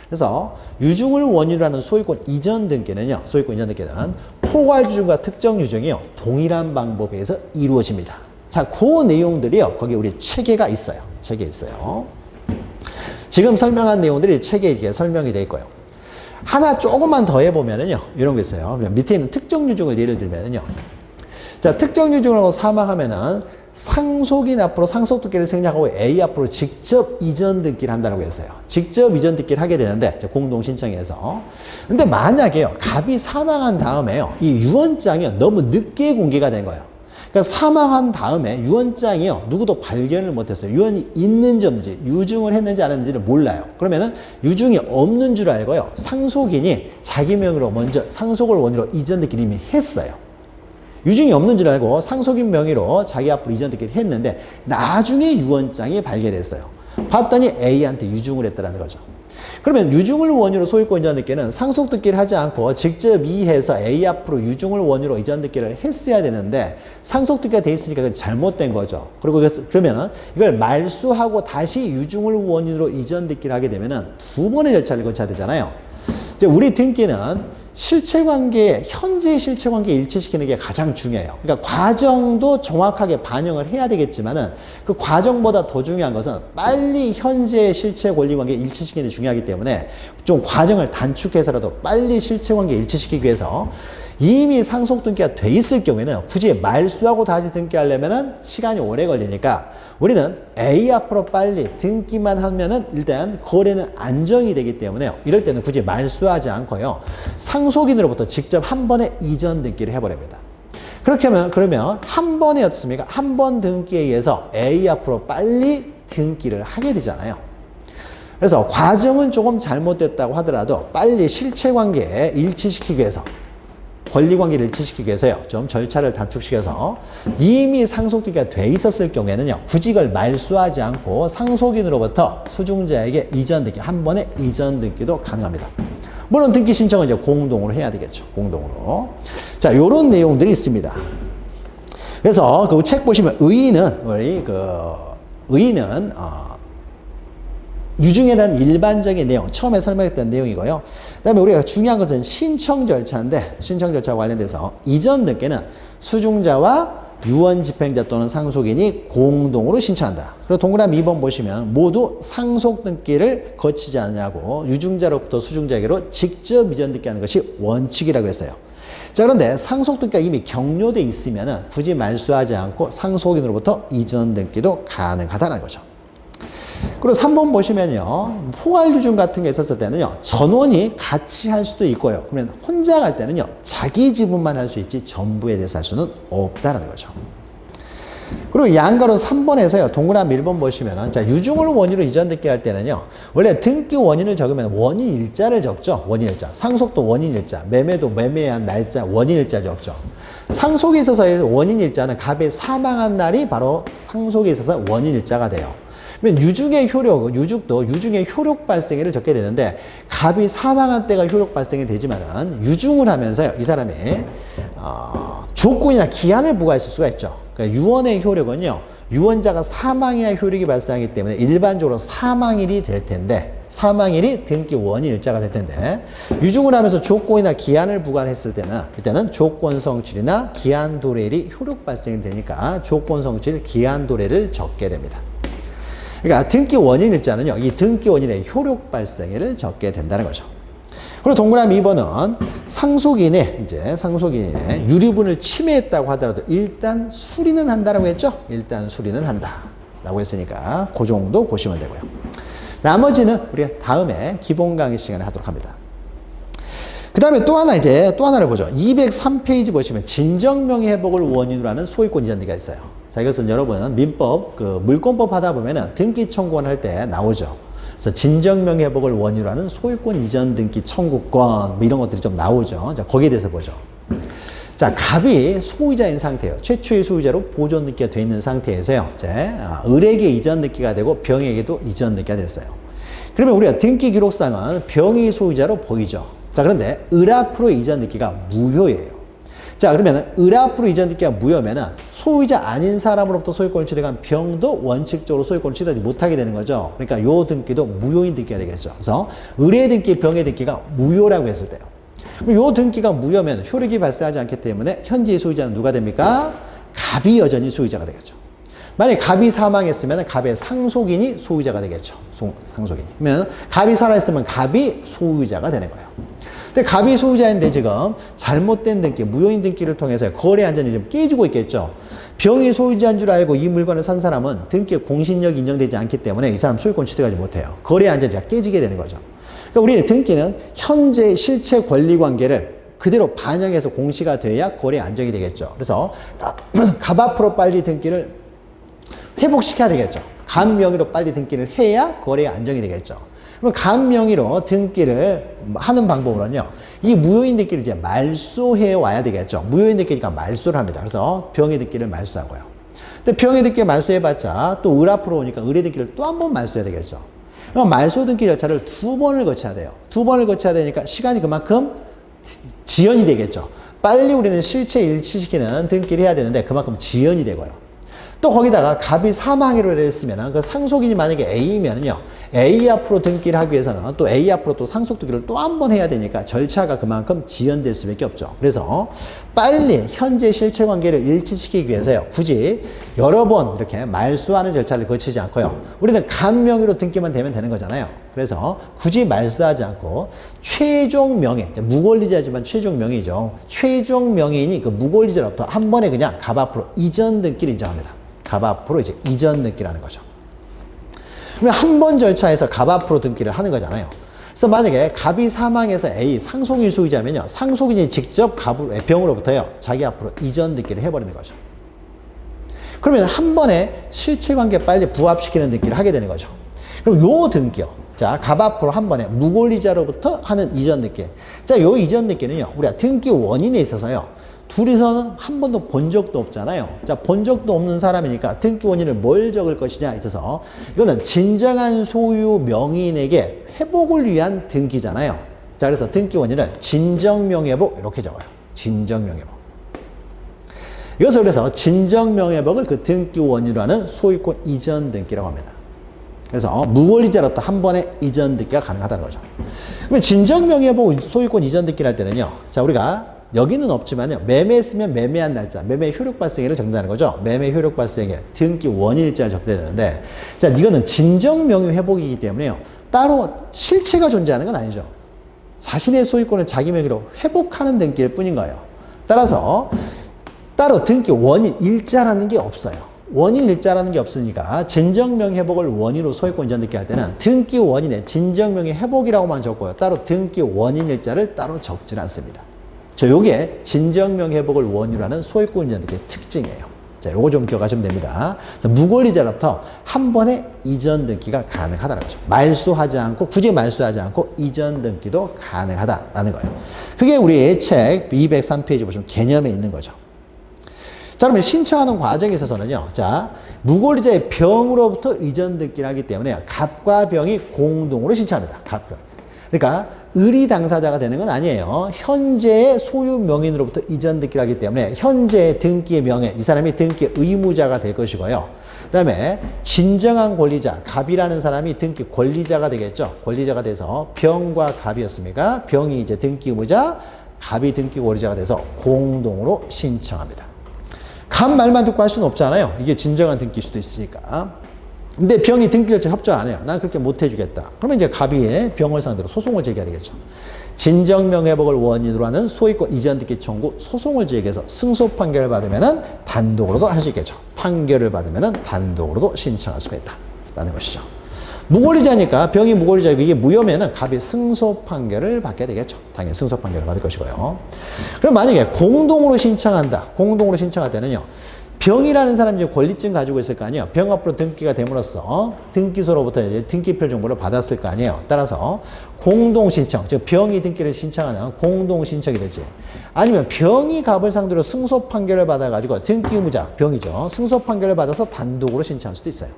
그래서 유중을 원인으로 하는 소유권 이전 등기는요, 소유권 이전 등기는 포괄유증과 특정유증이요, 동일한 방법에 의해서 이루어집니다. 자, 그 내용들이요, 거기 우리 체계가 있어요. 체계에 있어요. 지금 설명한 내용들이 체계에 이렇게 설명이 되어 있고요. 하나 조금만 더 해보면은요, 이런 게 있어요. 밑에 있는 특정 유증을 예를 들면은요. 자, 특정 유증으로 사망하면은 상속인 앞으로 상속등기를 생략하고 A 앞으로 직접 이전 등기를 한다고 했어요. 직접 이전 등기를 하게 되는데, 공동 신청해서. 근데 만약에요, 갑이 사망한 다음에요, 이 유언장이 너무 늦게 공개가 된 거예요. 그러니까 사망한 다음에 유언장이요, 누구도 발견을 못했어요. 유언이 있는지 없는지, 유증을 했는지 안 했는지를 몰라요. 그러면은 유증이 없는 줄 알고요, 상속인이 자기 명의로 먼저 상속을 원인으로 이전 등기를 이미 했어요. 유증이 없는 줄 알고 상속인 명의로 자기 앞으로 이전 등기를 했는데 나중에 유언장이 발견됐어요. 봤더니 A한테 유증을 했다는 거죠. 그러면 유중을 원유로 소유권 이전 등기는 상속 등기를 하지 않고 직접 이의해서 A 앞으로 유중을 원유로 이전 등기를 했어야 되는데 상속 등기가 돼 있으니까 그게 잘못된 거죠. 그리고 그러면은 이걸 말소하고 다시 유중을 원유로 이전 등기를 하게 되면은 두 번의 절차를 거쳐야 되잖아요. 이제 우리 등기는 실체관계, 현재의 실체관계 일치시키는 게 가장 중요해요. 그러니까 과정도 정확하게 반영을 해야 되겠지만은 그 과정보다 더 중요한 것은 빨리 현재의 실체 권리관계 일치시키는 게 중요하기 때문에 좀 과정을 단축해서라도 빨리 실체관계 일치시키기 위해서 이미 상속 등기가 돼 있을 경우에는 굳이 말소하고 다시 등기하려면은 시간이 오래 걸리니까 우리는 A 앞으로 빨리 등기만 하면은 일단 거래는 안정이 되기 때문에요. 이럴 때는 굳이 말소하지 않고요. 상속인으로부터 직접 한 번에 이전 등기를 해버립니다. 그렇게 하면, 그러면 한 번에 어떻습니까? 한 번 등기에 의해서 A 앞으로 빨리 등기를 하게 되잖아요. 그래서 과정은 조금 잘못됐다고 하더라도 빨리 실체관계에 일치시키기 위해서 권리관계를 일치시키기 위해서요. 좀 절차를 단축시켜서 이미 상속등기가 돼 있었을 경우에는요. 굳이 이걸 말소하지 않고 상속인으로부터 수중자에게 이전 등기, 한 번에 이전 등기도 가능합니다. 물론 등기 신청은 이제 공동으로 해야 되겠죠. 공동으로. 자, 요런 내용들이 있습니다. 그래서 그 책 보시면 의의는 유중에 대한 일반적인 내용, 처음에 설명했던 내용이고요. 그 다음에 우리가 중요한 것은 신청 절차인데, 신청 절차와 관련돼서 이전 등기는 수중자와 유언 집행자 또는 상속인이 공동으로 신청한다. 그리고 동그라미 2번 보시면 모두 상속 등기를 거치지 않냐고 유중자로부터 수중자에게로 직접 이전 등기하는 것이 원칙이라고 했어요. 자, 그런데 상속 등기가 이미 격려돼 있으면 굳이 말소하지 않고 상속인으로부터 이전 등기도 가능하다는 거죠. 그리고 3번 보시면요. 포괄유중 같은 게 있었을 때는요. 전원이 같이 할 수도 있고요. 그러면 혼자 갈 때는요. 자기 지분만 할 수 있지 전부에 대해서 할 수는 없다는 거죠. 그리고 양가로 3번에서요. 동그라미 1번 보시면은 자, 유중을 원인으로 이전 등기 할 때는요. 원래 등기 원인을 적으면 원인 일자를 적죠. 원인 일자. 상속도 원인 일자. 매매도 매매한 날짜 원인 일자 적죠. 상속에 있어서의 원인 일자는 갑이 사망한 날이 바로 상속에 있어서 원인 일자가 돼요. 유중의 효력, 유죽도 유중의 효력 발생일을 적게 되는데 갑이 사망한 때가 효력 발생이 되지만은 유중을 하면서요. 이 사람이 조건이나 기한을 부과했을 수가 있죠. 그러니까 유언의 효력은요. 유언자가 사망해야 효력이 발생하기 때문에 일반적으로 사망일이 될 텐데 사망일이 등기 원인 일자가 될 텐데 유중을 하면서 조건이나 기한을 부과했을 때는 이때는 조건 성취일이나 기한 도래일이 효력 발생이 되니까 조건 성취일, 기한 도래를 적게 됩니다. 그러니까 등기 원인 일자는요, 이 등기 원인의 효력 발생일을 적게 된다는 거죠. 그리고 동그라미 2번은 상속인의 유리분을 침해했다고 하더라도 일단 수리는 한다라고 했죠? 일단 수리는 한다라고 했으니까 그 정도 보시면 되고요. 나머지는 우리가 다음에 기본 강의 시간에 하도록 합니다. 그 다음에 또 하나를 보죠. 203페이지 보시면 진정명의 회복을 원인으로 하는 소유권 이전 등기가 있어요. 자, 이것은 여러분 민법, 물권법 하다 보면은 등기 청구권 할 때 나오죠. 그래서 진정명의 회복을 원인으로 하는 소유권 이전 등기 청구권, 이런 것들이 좀 나오죠. 자, 거기에 대해서 보죠. 자, 갑이 소유자인 상태예요. 최초의 소유자로 보존 등기가 되어 있는 상태에서요. 이제 을에게 이전 등기가 되고 병에게도 이전 등기가 됐어요. 그러면 우리가 등기 기록상은 병이 소유자로 보이죠. 자, 그런데 을 앞으로 이전 등기가 무효예요. 자, 그러면 을 앞으로 이전 등기가 무효면은 소유자 아닌 사람으로부터 소유권을 취득한 병도 원칙적으로 소유권을 취득하지 못하게 되는 거죠. 그러니까 요 등기도 무효인 등기가 되겠죠. 그래서 을의 등기, 병의 등기가 무효라고 했을 때요. 그럼 요 등기가 무효면 효력이 발생하지 않기 때문에 현재의 소유자는 누가 됩니까? 갑이 여전히 소유자가 되겠죠. 만약에 갑이 사망했으면 갑의 상속인이 소유자가 되겠죠. 상속인이. 그러면 갑이 살아있으면 갑이 소유자가 되는 거예요. 근데 갑이 소유자인데 지금 잘못된 등기, 무효인 등기를 통해서 거래 안전이 좀 깨지고 있겠죠. 병이 소유자인 줄 알고 이 물건을 산 사람은 등기의 공신력이 인정되지 않기 때문에 이 사람 소유권 취득하지 못해요. 거래 안전이 깨지게 되는 거죠. 그러니까 우리의 등기는 현재 실체 권리 관계를 그대로 반영해서 공시가 돼야 거래 안정이 되겠죠. 그래서 갑 앞으로 빨리 등기를 회복시켜야 되겠죠. 갑 명의로 빨리 등기를 해야 거래 안정이 되겠죠. 그럼 갑 명의로 등기를 하는 방법으로는요, 이 무효인 등기를 이제 말소해 와야 되겠죠. 무효인 등기니까 말소를 합니다. 그래서 병의 등기를 말소하고요. 근데 병의 등기 말소해봤자 또 을 앞으로 오니까 을의 등기를 또 한 번 말소해야 되겠죠. 그럼 말소 등기 절차를 2번을 거쳐야 돼요. 2번을 거쳐야 되니까 시간이 그만큼 지연이 되겠죠. 빨리 우리는 실체 일치시키는 등기를 해야 되는데 그만큼 지연이 되고요. 또 거기다가 갑이 사망으로 됐으면 그 상속인이 만약에 A면은요, A 앞으로 등기를 하기 위해서는 또 A 앞으로 또 상속 등기를 또 한 번 해야 되니까 절차가 그만큼 지연될 수밖에 없죠. 그래서 빨리 현재 실체 관계를 일치시키기 위해서요, 굳이 여러 번 이렇게 말소하는 절차를 거치지 않고요, 우리는 갑 명의로 등기만 되면 되는 거잖아요. 그래서 굳이 말소하지 않고 최종 명의, 무권리자지만 최종 명의죠. 최종 명의인이 그 무권리자로부터 한 번에 그냥 갑 앞으로 이전 등기를 인정합니다. 갑 앞으로 이제 이전 등기라는 거죠. 그러면 한 번 절차에서 갑 앞으로 등기를 하는 거잖아요. 그래서 만약에 갑이 사망해서 A 상속인 소유자면요, 상속인이 직접 병으로부터요, 자기 앞으로 이전 등기를 해버리는 거죠. 그러면 한 번에 실체관계 빨리 부합시키는 등기를 하게 되는 거죠. 그럼 요 등기요, 자, 갑 앞으로 한 번에 무권리자로부터 하는 이전 등기. 자, 요 이전 등기는요, 우리가 등기 원인에 있어서요, 둘이서는 한 번도 본 적도 없잖아요. 자, 본 적도 없는 사람이니까 등기 원인을 뭘 적을 것이냐 있어서 이거는 진정한 소유 명의인에게 회복을 위한 등기잖아요. 자, 그래서 등기 원인을 진정명예회복 이렇게 적어요. 진정명예회복. 이것을 그래서 진정명예회복을 그 등기 원인으로 하는 소유권 이전 등기라고 합니다. 그래서 무권리자로부터 한 번에 이전 등기가 가능하다는 거죠. 그러면 진정명예회복 소유권 이전 등기를 할 때는요, 자, 우리가 여기는 없지만요, 매매했으면 매매한 날짜, 매매 효력 발생일을 적는다는 거죠. 매매 효력 발생일, 등기 원일자를 적게 되는데, 자, 이거는 진정 명의 회복이기 때문에요, 따로 실체가 존재하는 건 아니죠. 자신의 소유권을 자기 명의로 회복하는 등기일 뿐인 거예요. 따라서 따로 등기 원인 일자라는 게 없어요. 원인 일자라는 게 없으니까 진정명의 회복을 원인으로 소유권 이전 등기할 때는 등기 원인에 진정명의 회복이라고만 적고요, 따로 등기 원인 일자를 따로 적질 않습니다. 자, 요게 진정명 회복을 원인으로 하는 소유권 이전 등기의 특징이에요. 자, 요거 좀 기억하시면 됩니다. 무권리자로부터 한 번에 이전 등기가 가능하다는 거죠. 말소하지 않고, 굳이 말소하지 않고 이전 등기도 가능하다라는 거예요. 그게 우리 책 203페이지 보시면 개념에 있는 거죠. 자, 그러면 신청하는 과정에 있어서는요, 자, 무권리자의 병으로부터 이전 등기를 하기 때문에 갑과 병이 공동으로 신청합니다. 갑병. 그러니까 의리 당사자가 되는 건 아니에요. 현재의 소유 명의인으로부터 이전 등기를 하기 때문에 현재의 등기의 명예, 이 사람이 등기 의무자가 될 것이고요. 그 다음에 진정한 권리자, 갑이라는 사람이 등기 권리자가 되겠죠. 권리자가 돼서 병과 갑이었습니까? 병이 이제 등기 의무자, 갑이 등기 권리자가 돼서 공동으로 신청합니다. 갑 말만 듣고 할 수는 없잖아요. 이게 진정한 등기일 수도 있으니까. 근데 병이 등기 결정 협조를 안 해요. 난 그렇게 못 해주겠다. 그러면 이제 갑이 병을 상대로 소송을 제기해야 되겠죠. 진정명예회복을 원인으로 하는 소유권 이전 등기 청구 소송을 제기해서 승소 판결을 받으면은 단독으로도 할 수 있겠죠. 판결을 받으면은 단독으로도 신청할 수가 있다라는 것이죠. 무권리자니까, 병이 무권리자이고 이게 무효면은 갑이 승소 판결을 받게 되겠죠. 당연히 승소 판결을 받을 것이고요. 그럼 만약에 공동으로 신청한다. 공동으로 신청할 때는요, 병이라는 사람이 이제 권리증 가지고 있을 거 아니에요. 병 앞으로 등기가 됨으로써 등기소로부터 이제 등기표 정보를 받았을 거 아니에요. 따라서 공동신청, 즉 병이 등기를 신청하는 공동신청이 되지. 아니면 병이 갑을 상대로 승소 판결을 받아가지고 등기 의무자, 병이죠. 승소 판결을 받아서 단독으로 신청할 수도 있어요.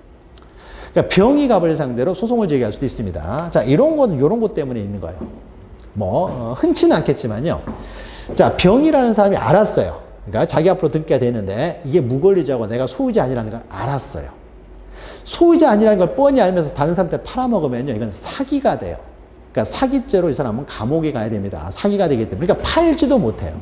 그러니까 병이 갑을 상대로 소송을 제기할 수도 있습니다. 자, 이런 거는 이런 것 때문에 있는 거예요. 흔치는 않겠지만요. 자, 병이라는 사람이 알았어요. 그러니까 자기 앞으로 등기가 되는데 이게 무권리자고 내가 소유자 아니라는 걸 알았어요. 소유자 아니라는 걸 뻔히 알면서 다른 사람한테 팔아먹으면요, 이건 사기가 돼요. 그러니까 사기죄로 이 사람은 감옥에 가야 됩니다. 사기가 되기 때문에. 그러니까 팔지도 못해요.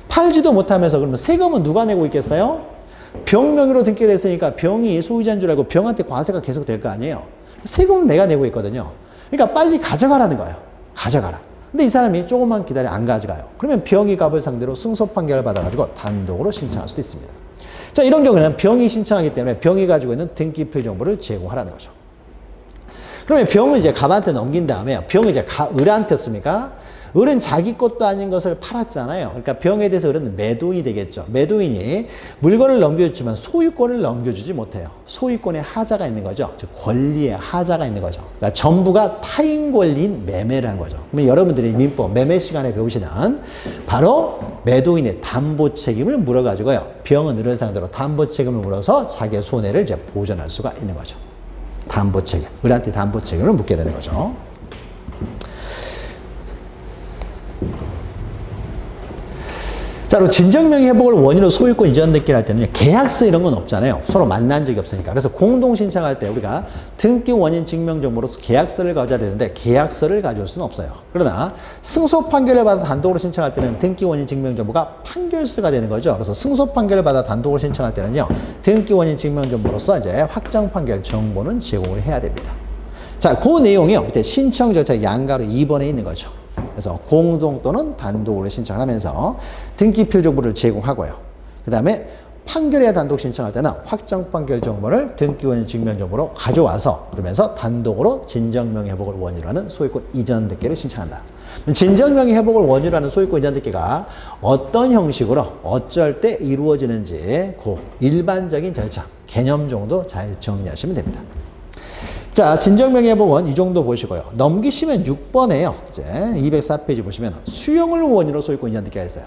팔지도 못하면서 그러면 세금은 누가 내고 있겠어요? 병 명의로 등기가 됐으니까 병이 소유자인 줄 알고 병한테 과세가 계속 될 거 아니에요. 세금은 내가 내고 있거든요. 그러니까 빨리 가져가라는 거예요. 가져가라. 근데 이 사람이 조금만 기다려 안 가져가요. 그러면 병이 갑을 상대로 승소 판결을 받아가지고 단독으로 신청할 수도 있습니다. 자, 이런 경우는 병이 신청하기 때문에 병이 가지고 있는 등기필 정보를 제공하라는 거죠. 그러면 병을 이제 갑한테 넘긴 다음에 병을 이제 을한테 씁니까? 을은 자기 것도 아닌 것을 팔았잖아요. 그러니까 병에 대해서 을은 매도인이 되겠죠. 매도인이 물건을 넘겨주지만 소유권을 넘겨주지 못해요. 소유권에 하자가 있는 거죠. 즉 권리에 하자가 있는 거죠. 그러니까 전부가 타인 권리인 매매를 한 거죠. 그러면 여러분들이 민법 매매 시간에 배우시는 바로 매도인의 담보 책임을 물어가지고요, 병은 을을 상대로 담보 책임을 물어서 자기의 손해를 이제 보전할 수가 있는 거죠. 담보 책임, 을한테 담보 책임을 묻게 되는 거죠. 자, 그리고 진정명의 회복을 원인으로 소유권 이전 등기를 할 때는 계약서 이런 건 없잖아요. 서로 만난 적이 없으니까. 그래서 공동 신청할 때 우리가 등기 원인 증명 정보로서 계약서를 가져야 되는데 계약서를 가져올 수는 없어요. 그러나 승소 판결을 받아 단독으로 신청할 때는 등기 원인 증명 정보가 판결서가 되는 거죠. 그래서 승소 판결을 받아 단독으로 신청할 때는요, 등기 원인 증명 정보로서 이제 확정 판결 정보는 제공을 해야 됩니다. 자, 그 내용이요, 밑에 신청 절차 양가로 2번에 있는 거죠. 그래서 공동 또는 단독으로 신청을 하면서 등기 표적부를 제공하고요. 그 다음에 판결에 단독 신청할 때는 확정 판결 정보를 등기 원인 증명 정보로 가져와서 그러면서 단독으로 진정명의 회복을 원인으로 하는 소유권 이전 등기를 신청한다. 진정명의 회복을 원인으로 하는 소유권 이전 등기가 어떤 형식으로 어쩔 때 이루어지는지 그 일반적인 절차, 개념 정도 잘 정리하시면 됩니다. 자, 진정명의 회복은 이 정도 보시고요. 넘기시면 6번에요. 이제 204페이지 보시면 수용을 원인으로 소유권 이전 등기가 있어요.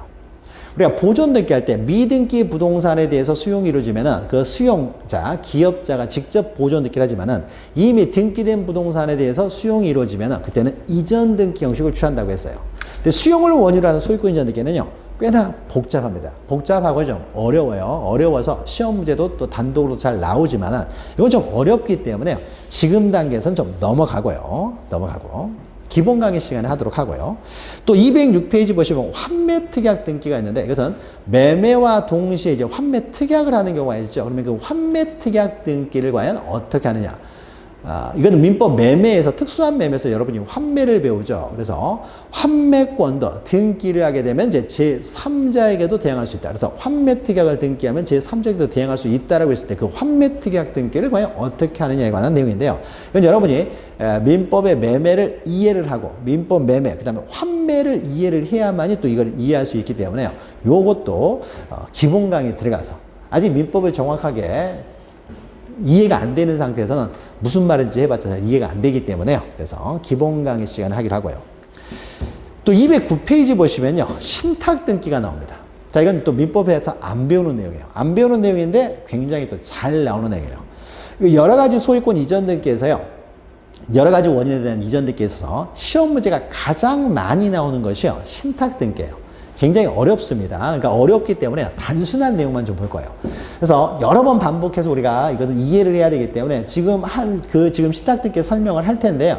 우리가 보존 등기할 때 미등기 부동산에 대해서 수용이 이루어지면은 그 수용자, 기업자가 직접 보존 등기를 하지만은 이미 등기된 부동산에 대해서 수용이 이루어지면은 그때는 이전 등기 형식을 취한다고 했어요. 근데 수용을 원인으로 하는 소유권 이전 등기는요, 꽤나 복잡합니다. 복잡하고 좀 어려워요. 어려워서 시험 문제도 또 단독으로 잘 나오지만은 이건 좀 어렵기 때문에 지금 단계에서는 좀 넘어가고 기본 강의 시간에 하도록 하고요. 또 206페이지 보시면 환매 특약 등기가 있는데 이것은 매매와 동시에 이제 환매 특약을 하는 경우가 있죠. 그러면 그 환매 특약 등기를 과연 어떻게 하느냐? 이거는 민법 매매에서 특수한 매매에서 여러분이 환매를 배우죠. 그래서 환매권도 등기를 하게 되면 이제 제3자에게도 대항할 수 있다. 그래서 환매 특약을 등기하면 제3자에게도 대항할 수 있다라고 했을 때 그 환매 특약 등기를 과연 어떻게 하느냐에 관한 내용인데요. 이건 여러분이 민법의 매매를 이해를 하고 민법 매매, 그 다음에 환매를 이해를 해야만이 또 이걸 이해할 수 있기 때문에요. 요것도 기본 강의 들어가서 아직 민법을 정확하게 이해가 안 되는 상태에서는 무슨 말인지 해봤자 잘 이해가 안 되기 때문에요. 그래서 기본 강의 시간을 하기로 하고요. 또 209페이지 보시면요, 신탁 등기가 나옵니다. 자, 이건 또 민법에서 안 배우는 내용이에요. 안 배우는 내용인데 굉장히 또 잘 나오는 내용이에요. 여러 가지 소유권 이전 등기에서요, 여러 가지 원인에 대한 이전 등기에서 시험 문제가 가장 많이 나오는 것이요, 신탁 등기예요. 굉장히 어렵습니다. 그러니까 어렵기 때문에 단순한 내용만 좀 볼 거예요. 그래서 여러 번 반복해서 우리가 이거는 이해를 해야 되기 때문에 지금 지금 신탁 등기 설명을 할 텐데요.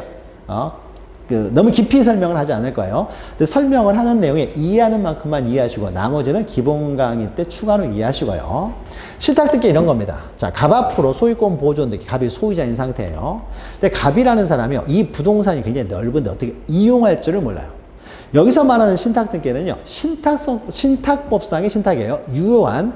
너무 깊이 설명을 하지 않을 거예요. 근데 설명을 하는 내용에 이해하는 만큼만 이해하시고 나머지는 기본 강의 때 추가로 이해하시고요. 신탁 등기 이런 겁니다. 자, 갑 앞으로 소유권 보존 등기, 갑이 소유자인 상태예요. 근데 갑이라는 사람이요, 이 부동산이 굉장히 넓은데 어떻게 이용할 줄을 몰라요. 여기서 말하는 신탁 등기는요, 신탁법상의 신탁이에요. 유효한,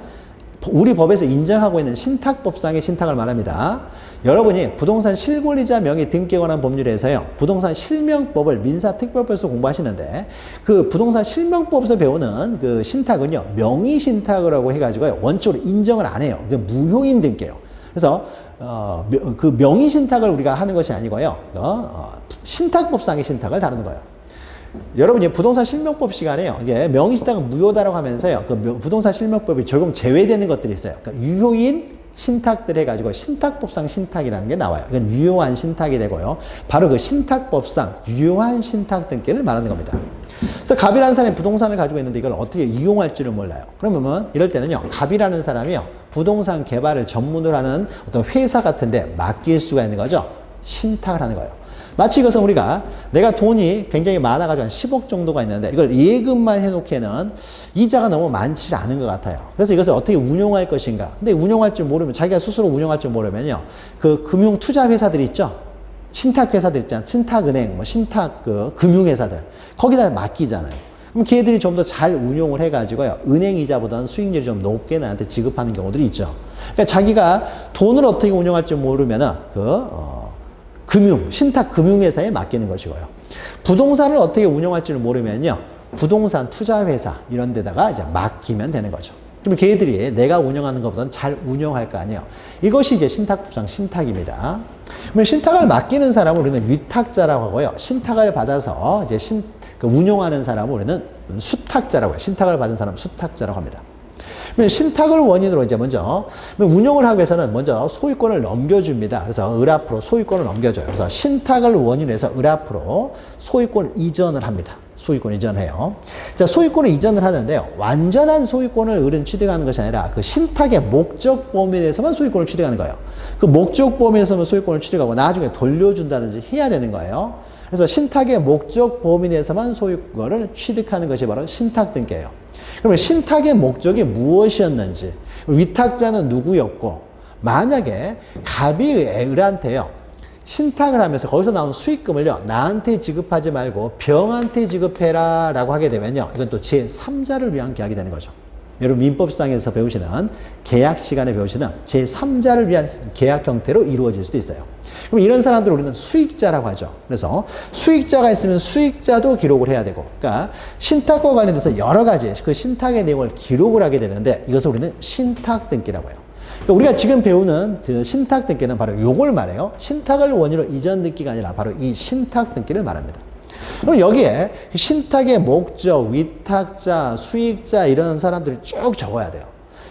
우리 법에서 인정하고 있는 신탁법상의 신탁을 말합니다. 여러분이 부동산 실권리자 명의 등기에 관한 법률에서요, 부동산 실명법을 민사특별법에서 공부하시는데 그 부동산 실명법에서 배우는 그 신탁은요, 명의 신탁이라고 해가지고요, 원칙으로 인정을 안 해요. 그게 무효인 등기예요. 그래서 그 명의 신탁을 우리가 하는 것이 아니고요, 신탁법상의 신탁을 다루는 거예요. 여러분이 부동산 실명법 시간에요, 이게 명의신탁은 무효다라고 하면서요, 그 부동산 실명법이 적용 제외되는 것들이 있어요. 그러니까 유효인 신탁들 해가지고 신탁법상 신탁이라는 게 나와요. 이건 유효한 신탁이 되고요. 바로 그 신탁법상 유효한 신탁 등기를 말하는 겁니다. 그래서 갑이라는 사람이 부동산을 가지고 있는데 이걸 어떻게 이용할지를 몰라요. 그러면 이럴 때는요, 갑이라는 사람이요, 부동산 개발을 전문으로 하는 어떤 회사 같은데 맡길 수가 있는 거죠. 신탁을 하는 거예요. 마치 이것은 우리가 내가 돈이 굉장히 많아가지고 한 10억 정도가 있는데 이걸 예금만 해놓기에는 이자가 너무 많지 않은 것 같아요. 그래서 이것을 어떻게 운용할 것인가. 근데 운용할 줄 모르면, 자기가 스스로 운용할 줄 모르면요, 그 금융 투자 회사들 있죠. 신탁 회사들 있잖아요. 신탁은행, 신탁 금융회사들. 거기다 맡기잖아요. 그럼 걔들이 좀 더 잘 운용을 해가지고요, 은행 이자보다는 수익률이 좀 높게 나한테 지급하는 경우들이 있죠. 그러니까 자기가 돈을 어떻게 운용할 줄 모르면은 신탁 금융회사에 맡기는 것이고요. 부동산을 어떻게 운영할지를 모르면요, 부동산 투자회사 이런 데다가 이제 맡기면 되는 거죠. 그럼 걔들이 내가 운영하는 것보다는 잘 운영할 거 아니에요. 이것이 이제 신탁법상 신탁입니다. 그러면 신탁을 맡기는 사람을 우리는 위탁자라고 하고요. 신탁을 받아서 이제 운영하는 사람을 우리는 수탁자라고 해요. 신탁을 받은 사람 수탁자라고 합니다. 신탁을 원인으로 이제 먼저 운용을 하기 위해서는 먼저 소유권을 넘겨줍니다. 그래서 을 앞으로 소유권을 넘겨줘요. 그래서 신탁을 원인으로 해서 을 앞으로 소유권 이전을 합니다. 소유권 이전해요. 자, 소유권을 이전을 하는데요. 완전한 소유권을 을은 취득하는 것이 아니라 그 신탁의 목적 범위 내에서만 소유권을 취득하는 거예요. 그 목적 범위 내에서만 소유권을 취득하고 나중에 돌려준다든지 해야 되는 거예요. 그래서 신탁의 목적 범위 내에서만 소유권을 취득하는 것이 바로 신탁 등기예요. 그러면 신탁의 목적이 무엇이었는지, 위탁자는 누구였고, 만약에 갑이 을한테요, 신탁을 하면서 거기서 나온 수익금을요, 나한테 지급하지 말고 병한테 지급해라 라고 하게 되면요, 이건 또 제3자를 위한 계약이 되는 거죠. 여러분 민법상에서 배우시는 계약 시간에 배우시는 제3자를 위한 계약 형태로 이루어질 수도 있어요. 그럼 이런 사람들을 우리는 수익자라고 하죠. 그래서 수익자가 있으면 수익자도 기록을 해야 되고, 그러니까 신탁과 관련돼서 여러 가지 그 신탁의 내용을 기록을 하게 되는데 이것을 우리는 신탁 등기라고 해요. 그러니까 우리가 지금 배우는 그 신탁 등기는 바로 요걸 말해요. 신탁을 원인으로 이전 등기가 아니라 바로 이 신탁 등기를 말합니다. 그럼 여기에 신탁의 목적, 위탁자, 수익자 이런 사람들이 쭉 적어야 돼요.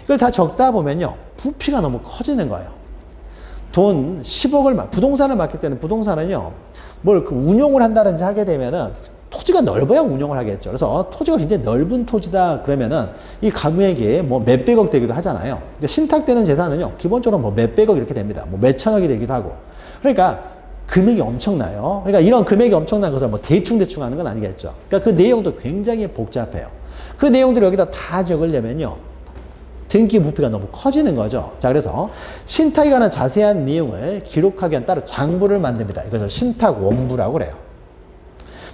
이걸 다 적다 보면요, 부피가 너무 커지는 거예요. 돈 10억을, 부동산을 맡길 때는 부동산은요, 뭘 그 운용을 한다든지 하게 되면은 토지가 넓어야 운용을 하겠죠. 그래서 토지가 굉장히 넓은 토지다 그러면은 이 가구액이 뭐 몇백억 되기도 하잖아요. 근데 신탁되는 재산은요, 기본적으로 뭐 몇백억 이렇게 됩니다. 뭐 몇천억이 되기도 하고. 그러니까 금액이 엄청나요. 그러니까 이런 금액이 엄청난 것을 뭐 대충 하는 건 아니겠죠. 그러니까 그 내용도 굉장히 복잡해요. 그 내용들을 여기다 다 적으려면요, 등기 부피가 너무 커지는 거죠. 자, 그래서 신탁에 관한 자세한 내용을 기록하기 위한 따로 장부를 만듭니다. 이것을 신탁 원부라고 그래요.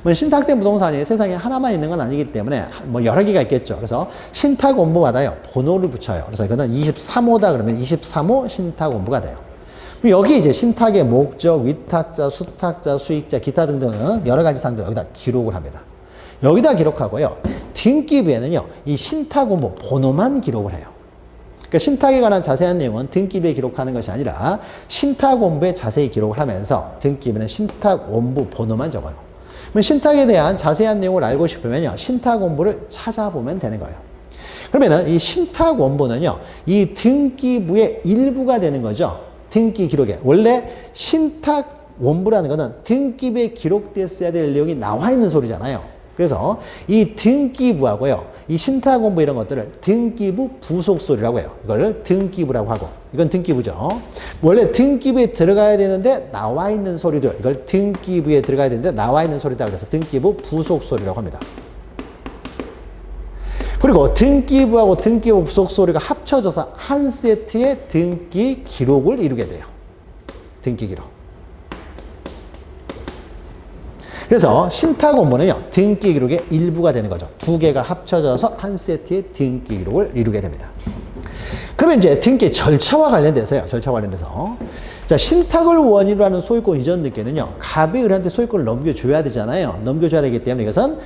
뭐 신탁된 부동산이 세상에 하나만 있는 건 아니기 때문에 뭐 여러 개가 있겠죠. 그래서 신탁 원부마다요, 번호를 붙여요. 그래서 이거는 23호다 그러면 23호 신탁 원부가 돼요. 여기 이제 신탁의 목적, 위탁자, 수탁자, 수익자, 기타 등등 여러 가지 사항들 여기다 기록을 합니다. 여기다 기록하고요, 등기부에는요, 이 신탁 원부 번호만 기록을 해요. 그러니까 신탁에 관한 자세한 내용은 등기부에 기록하는 것이 아니라 신탁 원부에 자세히 기록을 하면서 등기부는 신탁 원부 번호만 적어요. 그러면 신탁에 대한 자세한 내용을 알고 싶으면요, 신탁 원부를 찾아보면 되는 거예요. 그러면은 이 신탁 원부는요, 이 등기부의 일부가 되는 거죠. 등기 기록에. 원래 신탁 원부라는 거는 등기부에 기록됐어야 될 내용이 나와 있는 소리잖아요. 그래서 이 등기부하고요, 이 신탁 원부 이런 것들을 등기부 부속소리라고 해요. 이걸 등기부라고 하고, 이건 등기부죠. 원래 등기부에 들어가야 되는데 나와 있는 소리들, 이걸 등기부에 들어가야 되는데 나와 있는 소리다. 그래서 등기부 부속소리라고 합니다. 그리고 등기부하고 등기부 부속소리가 합쳐져서 한 세트의 등기 기록을 이루게 돼요. 등기 기록. 그래서 신탁 원부는요, 등기 기록의 일부가 되는 거죠. 두 개가 합쳐져서 한 세트의 등기 기록을 이루게 됩니다. 그러면 이제 등기 절차와 관련돼서요. 절차와 관련돼서. 자, 신탁을 원인으로 하는 소유권 이전 등기는요, 갑이 을한테 소유권을 넘겨줘야 되잖아요. 넘겨줘야 되기 때문에 이것은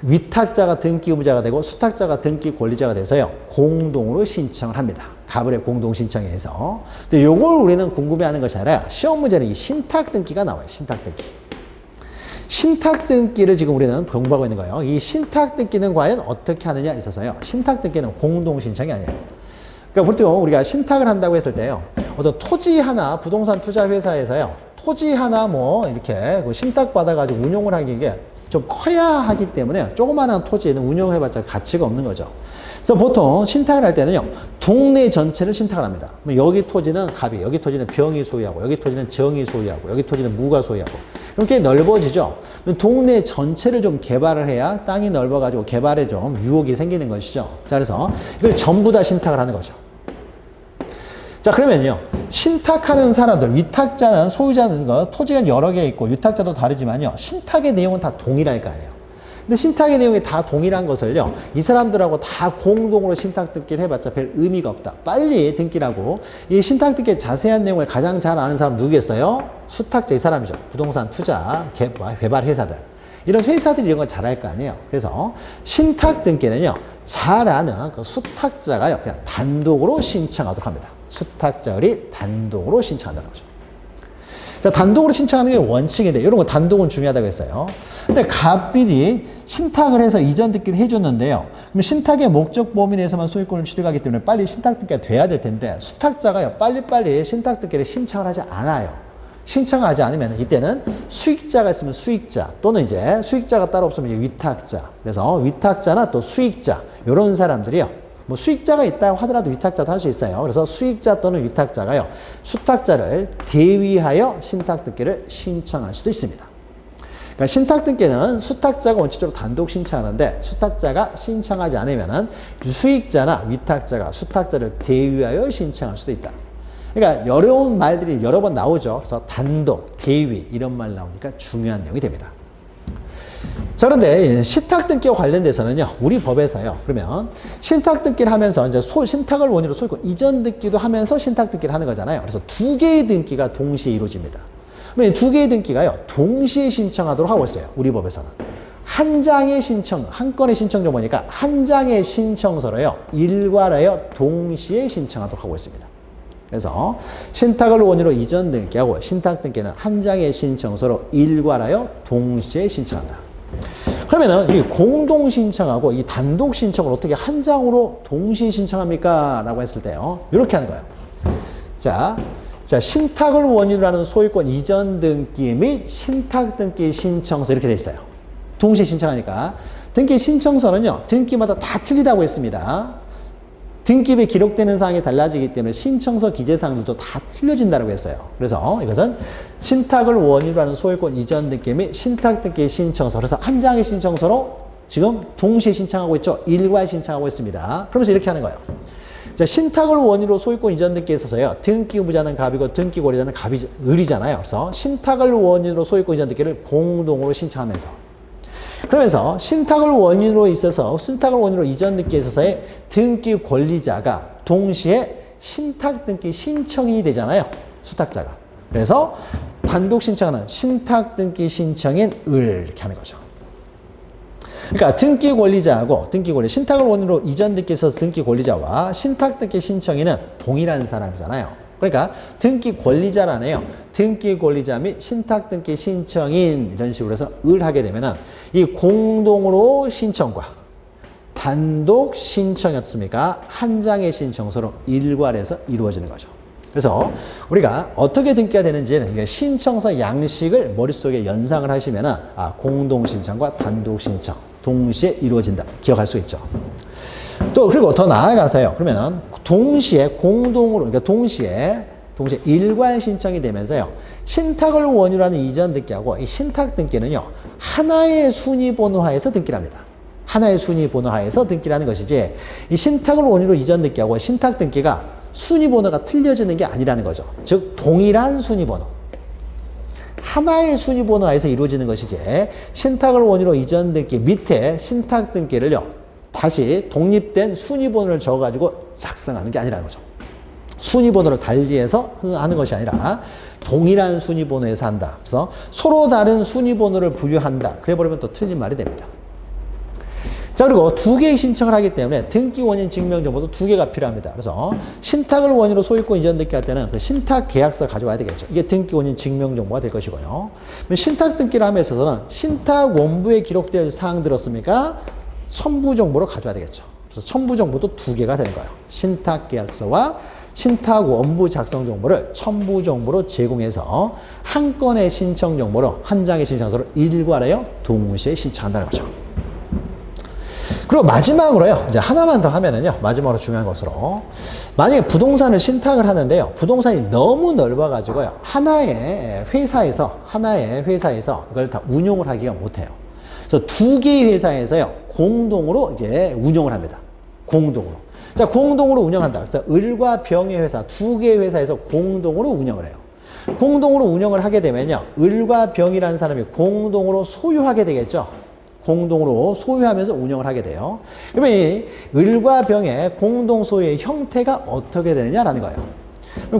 위탁자가 등기 의무자가 되고 수탁자가 등기 권리자가 돼서요, 공동으로 신청을 합니다. 갑을의 공동 신청에 의해서. 근데 요걸 우리는 궁금해하는 것이 아니라 시험 문제는 이 신탁 등기가 나와요. 신탁 등기. 신탁 등기를 지금 우리는 공부하고 있는 거예요. 이 신탁 등기는 과연 어떻게 하느냐에 있어서요, 신탁 등기는 공동 신청이 아니에요. 그러니까 보통 우리가 신탁을 한다고 했을 때요, 어떤 토지 하나, 부동산 투자 회사에서요, 토지 하나 뭐 이렇게 신탁 받아가지고 운용을 하기 게 좀 커야 하기 때문에 조그마한 토지에는 운용해봤자 가치가 없는 거죠. 그래서 보통 신탁을 할 때는요, 동네 전체를 신탁을 합니다. 여기 토지는 갑이, 여기 토지는 병이 소유하고, 여기 토지는 정이 소유하고, 여기 토지는 무가 소유하고, 이렇게 넓어지죠. 동네 전체를 좀 개발을 해야 땅이 넓어가지고 개발에 좀 유혹이 생기는 것이죠. 자, 그래서 이걸 전부 다 신탁을 하는 거죠. 자, 그러면요, 신탁하는 사람들, 위탁자는, 소유자는 토지가 여러 개 있고 위탁자도 다르지만요, 신탁의 내용은 다 동일할 거 아니에요. 근데 신탁의 내용이 다 동일한 것을요, 이 사람들하고 다 공동으로 신탁 등기를 해봤자 별 의미가 없다. 빨리 등기라고. 이 신탁 등기의 자세한 내용을 가장 잘 아는 사람 누구겠어요? 수탁자, 이 사람이죠. 부동산 투자 개발 회사들. 이런 회사들이 이런 걸 잘할 거 아니에요. 그래서 신탁 등기는요, 잘 아는 그 수탁자가요, 그냥 단독으로 신청하도록 합니다. 수탁자들이 단독으로 신청한다는 거죠. 자, 단독으로 신청하는 게 원칙인데, 이런 거 단독은 중요하다고 했어요. 근데 갑이 신탁을 해서 이전 등기를 해줬는데요, 그럼 신탁의 목적 범위 내에서만 소유권을 취득하기 때문에 빨리 신탁 등기가 돼야 될 텐데 수탁자가요 빨리빨리 신탁 등기를 신청을 하지 않아요. 신청하지 않으면 이때는 수익자가 있으면 수익자 또는 이제 수익자가 따로 없으면 이제 위탁자. 그래서 위탁자나 또 수익자 이런 사람들이요. 뭐 수익자가 있다 하더라도 위탁자도 할 수 있어요. 그래서 수익자 또는 위탁자가요 수탁자를 대위하여 신탁 등기를 신청할 수도 있습니다. 그러니까 신탁 등기는 수탁자가 원칙적으로 단독 신청하는데 수탁자가 신청하지 않으면은 수익자나 위탁자가 수탁자를 대위하여 신청할 수도 있다. 그러니까 어려운 말들이 여러 번 나오죠. 그래서 단독, 대위 이런 말 나오니까 중요한 내용이 됩니다. 자, 그런데 신탁 등기와 관련돼서는요, 우리 법에서요, 그러면 신탁 등기를 하면서 이제 신탁을 원인으로 소유권 이전 등기도 하면서 신탁 등기를 하는 거잖아요. 그래서 두 개의 등기가 동시에 이루어집니다. 그러면 두 개의 등기가요, 동시에 신청하도록 하고 있어요. 우리 법에서는. 한 장의 신청, 한 건의 신청 조건이니까 한 장의 신청서로요, 일괄하여 동시에 신청하도록 하고 있습니다. 그래서 신탁을 원인으로 이전 등기하고 신탁 등기는 한 장의 신청서로 일괄하여 동시에 신청한다. 그러면은 이 공동 신청하고 이 단독 신청을 어떻게 한 장으로 동시에 신청합니까? 라고 했을 때요. 이렇게 하는 거예요. 자, 신탁을 원인으로 하는 소유권 이전 등기 및 신탁 등기 신청서 이렇게 돼 있어요. 동시에 신청하니까 등기 신청서는요. 등기마다 다 틀리다고 했습니다. 등기부에 기록되는 사항이 달라지기 때문에 신청서 기재사항들도 다 틀려진다고 했어요. 그래서 이것은 신탁을 원인으로 하는 소유권 이전 등기 및 신탁 등기 신청서. 그래서 한 장의 신청서로 지금 동시에 신청하고 있죠. 일괄 신청하고 있습니다. 그러면서 이렇게 하는 거예요. 자, 신탁을 원인으로 소유권 이전 등기에 있어서요. 등기부자는 갑이고 등기권리자는 을이잖아요. 그래서 신탁을 원인으로 소유권 이전 등기를 공동으로 신청하면서 그러면서 신탁을 원인으로 이전 등기에 있어서의 등기 권리자가 동시에 신탁 등기 신청이 되잖아요. 수탁자가. 그래서 단독 신청하는 신탁 등기 신청인 을 이렇게 하는 거죠. 그러니까 등기 권리자하고 신탁을 원인으로 이전 등기에 있어서 등기 권리자와 신탁 등기 신청인은 동일한 사람이잖아요. 그러니까 등기 권리자라네요. 등기 권리자 및 신탁 등기 신청인 이런 식으로 해서 을 하게 되면은 이 공동으로 신청과 단독 신청이었습니까? 한 장의 신청서로 일괄해서 이루어지는 거죠. 그래서 우리가 어떻게 등기가 되는지는 신청서 양식을 머릿속에 연상을 하시면은 공동 신청과 단독 신청 동시에 이루어진다. 기억할 수 있죠. 또 그리고 더 나아가서요. 그러면은 동시에 공동으로 그러니까 동시에 일괄 신청이 되면서요. 신탁을 원인으로 하는 이전 등기하고 이 신탁 등기는요. 하나의 순위 번호하에서 등기를 합니다. 하나의 순위 번호하에서 등기를 하는 것이지 이 신탁을 원인으로 이전 등기하고 신탁 등기가 순위 번호가 틀려지는 게 아니라는 거죠. 즉 동일한 순위 번호. 하나의 순위 번호하에서 이루어지는 것이지 신탁을 원인으로 이전 등기 밑에 신탁 등기를요. 다시 독립된 순위번호를 적어가지고 작성하는 게 아니라는 거죠. 순위번호를 달리해서 하는 것이 아니라 동일한 순위번호에서 한다. 그래서 서로 다른 순위번호를 부여한다. 그래버리면 또 틀린 말이 됩니다. 자, 그리고 두 개의 신청을 하기 때문에 등기 원인 증명 정보도 두 개가 필요합니다. 그래서 신탁을 원인으로 소유권 이전 등기할 때는 그 신탁 계약서 가져와야 되겠죠. 이게 등기 원인 증명 정보가 될 것이고요. 신탁 등기를 함에 있어서는 신탁 원부에 기록될 사항 들었습니까? 첨부 정보를 가져와야 되겠죠. 그래서 첨부 정보도 두 개가 되는 거예요. 신탁 계약서와 신탁 원부 작성 정보를 첨부 정보로 제공해서 한 건의 신청 정보로 한 장의 신청서로 일괄하여 동시에 신청한다는 거죠. 그리고 마지막으로요. 이제 하나만 더 하면은요. 마지막으로 중요한 것으로 만약에 부동산을 신탁을 하는데요. 부동산이 너무 넓어가지고요. 하나의 회사에서 이걸 다 운용을 하기가 못해요. 그래서 두 개의 회사에서요, 공동으로 이제 운영을 합니다. 공동으로. 자, 공동으로 운영한다. 그래서 을과 병의 회사, 두 개의 회사에서 공동으로 운영을 해요. 공동으로 운영을 하게 되면요, 을과 병이라는 사람이 공동으로 소유하게 되겠죠. 공동으로 소유하면서 운영을 하게 돼요. 그러면 이 을과 병의 공동 소유의 형태가 어떻게 되느냐라는 거예요.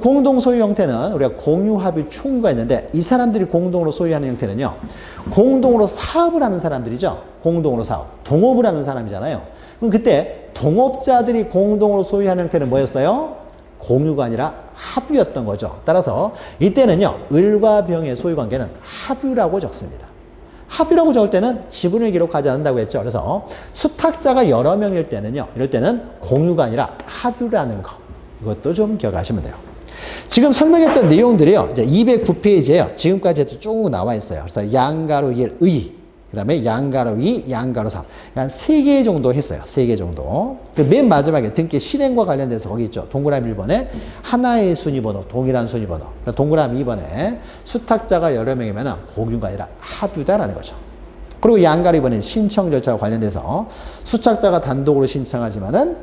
공동 소유 형태는 우리가 공유, 합의, 총유가 있는데 이 사람들이 공동으로 소유하는 형태는요. 공동으로 사업을 하는 사람들이죠. 공동으로 사업. 동업을 하는 사람이잖아요. 그럼 그때 동업자들이 공동으로 소유하는 형태는 뭐였어요? 공유가 아니라 합유였던 거죠. 따라서 이때는요. 을과 병의 소유 관계는 합유라고 적습니다. 합유라고 적을 때는 지분을 기록하지 않는다고 했죠. 그래서 수탁자가 여러 명일 때는요. 이럴 때는 공유가 아니라 합유라는 거. 이것도 좀 기억하시면 돼요. 지금 설명했던 내용들이요. 이제 209페이지에요. 지금까지 쭉 나와 있어요. 그래서 양가로 1, 의. 그 다음에 양가로 2, 양가로 3. 한 3개 정도 했어요. 3개 정도. 맨 마지막에 등기 실행과 관련돼서 거기 있죠. 동그라미 1번에 하나의 순위번호, 동일한 순위번호. 동그라미 2번에 수탁자가 여러 명이면 공유가 아니라 합유다라는 거죠. 그리고 양가로 2번에 신청 절차와 관련돼서 수탁자가 단독으로 신청하지만은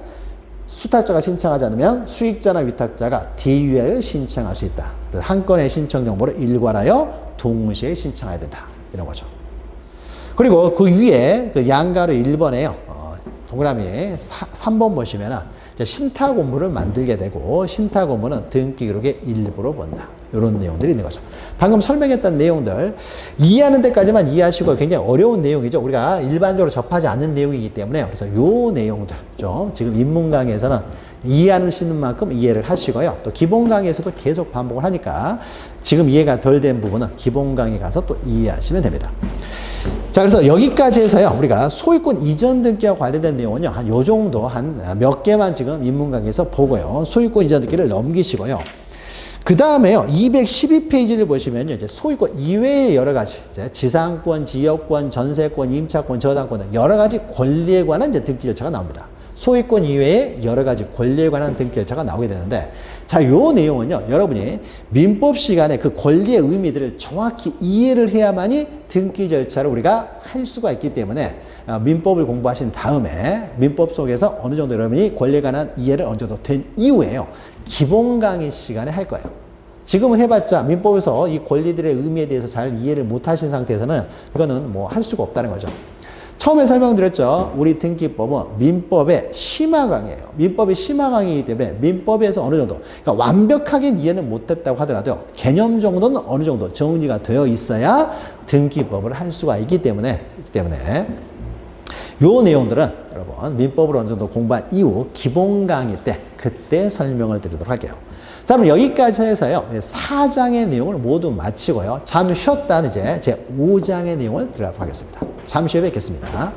수탁자가 신청하지 않으면 수익자나 위탁자가 대유하여 신청할 수 있다. 그래서 한 건의 신청 정보를 일괄하여 동시에 신청해야 된다. 이런 거죠. 그리고 그 위에 그 양가로 1번에요. 동그라미에 3번 보시면은 이제 신탁 공문을 만들게 되고 신탁 공문은 등기 기록의 일부로 본다. 이런 내용들이 있는 거죠. 방금 설명했던 내용들 이해하는 데까지만 이해하시고 굉장히 어려운 내용이죠. 우리가 일반적으로 접하지 않는 내용이기 때문에 그래서 요 내용들 좀 지금 입문 강의에서는 이해하시는 만큼 이해를 하시고요. 또 기본 강의에서도 계속 반복을 하니까 지금 이해가 덜 된 부분은 기본 강의 가서 또 이해하시면 됩니다. 자, 그래서 여기까지 해서요, 우리가 소유권 이전 등기와 관련된 내용은요, 한 요 정도, 한 몇 개만 지금 입문 강의에서 보고요, 소유권 이전 등기를 넘기시고요. 그 다음에요, 212페이지를 보시면요, 이제 소유권 이외의 여러 가지, 이제 지상권, 지역권, 전세권, 임차권, 저당권 등 여러 가지 권리에 관한 이제 등기 절차가 나옵니다. 소유권 이외에 여러 가지 권리에 관한 등기 절차가 나오게 되는데, 자, 요 내용은요, 여러분이 민법 시간에 그 권리의 의미들을 정확히 이해를 해야만이 등기 절차를 우리가 할 수가 있기 때문에 민법을 공부하신 다음에 민법 속에서 어느 정도 여러분이 권리에 관한 이해를 어느 정도 된 이후에요, 기본 강의 시간에 할 거예요. 지금은 해봤자 민법에서 이 권리들의 의미에 대해서 잘 이해를 못 하신 상태에서는 이거는 뭐 할 수가 없다는 거죠. 처음에 설명드렸죠. 우리 등기법은 민법의 심화강이에요. 민법이 심화강이기 때문에 민법에서 어느 정도, 그러니까 완벽하게 이해는 못했다고 하더라도 개념 정도는 어느 정도 정리가 되어 있어야 등기법을 할 수가 있기 때문에 요 내용들은 여러분 민법을 어느 정도 공부한 이후 기본 강의 때 그때 설명을 드리도록 할게요. 자, 그럼 여기까지 해서요, 4장의 내용을 모두 마치고요, 잠시 쉬었다 이제 제 5장의 내용을 들어가도록 하겠습니다. 잠시 후에 뵙겠습니다.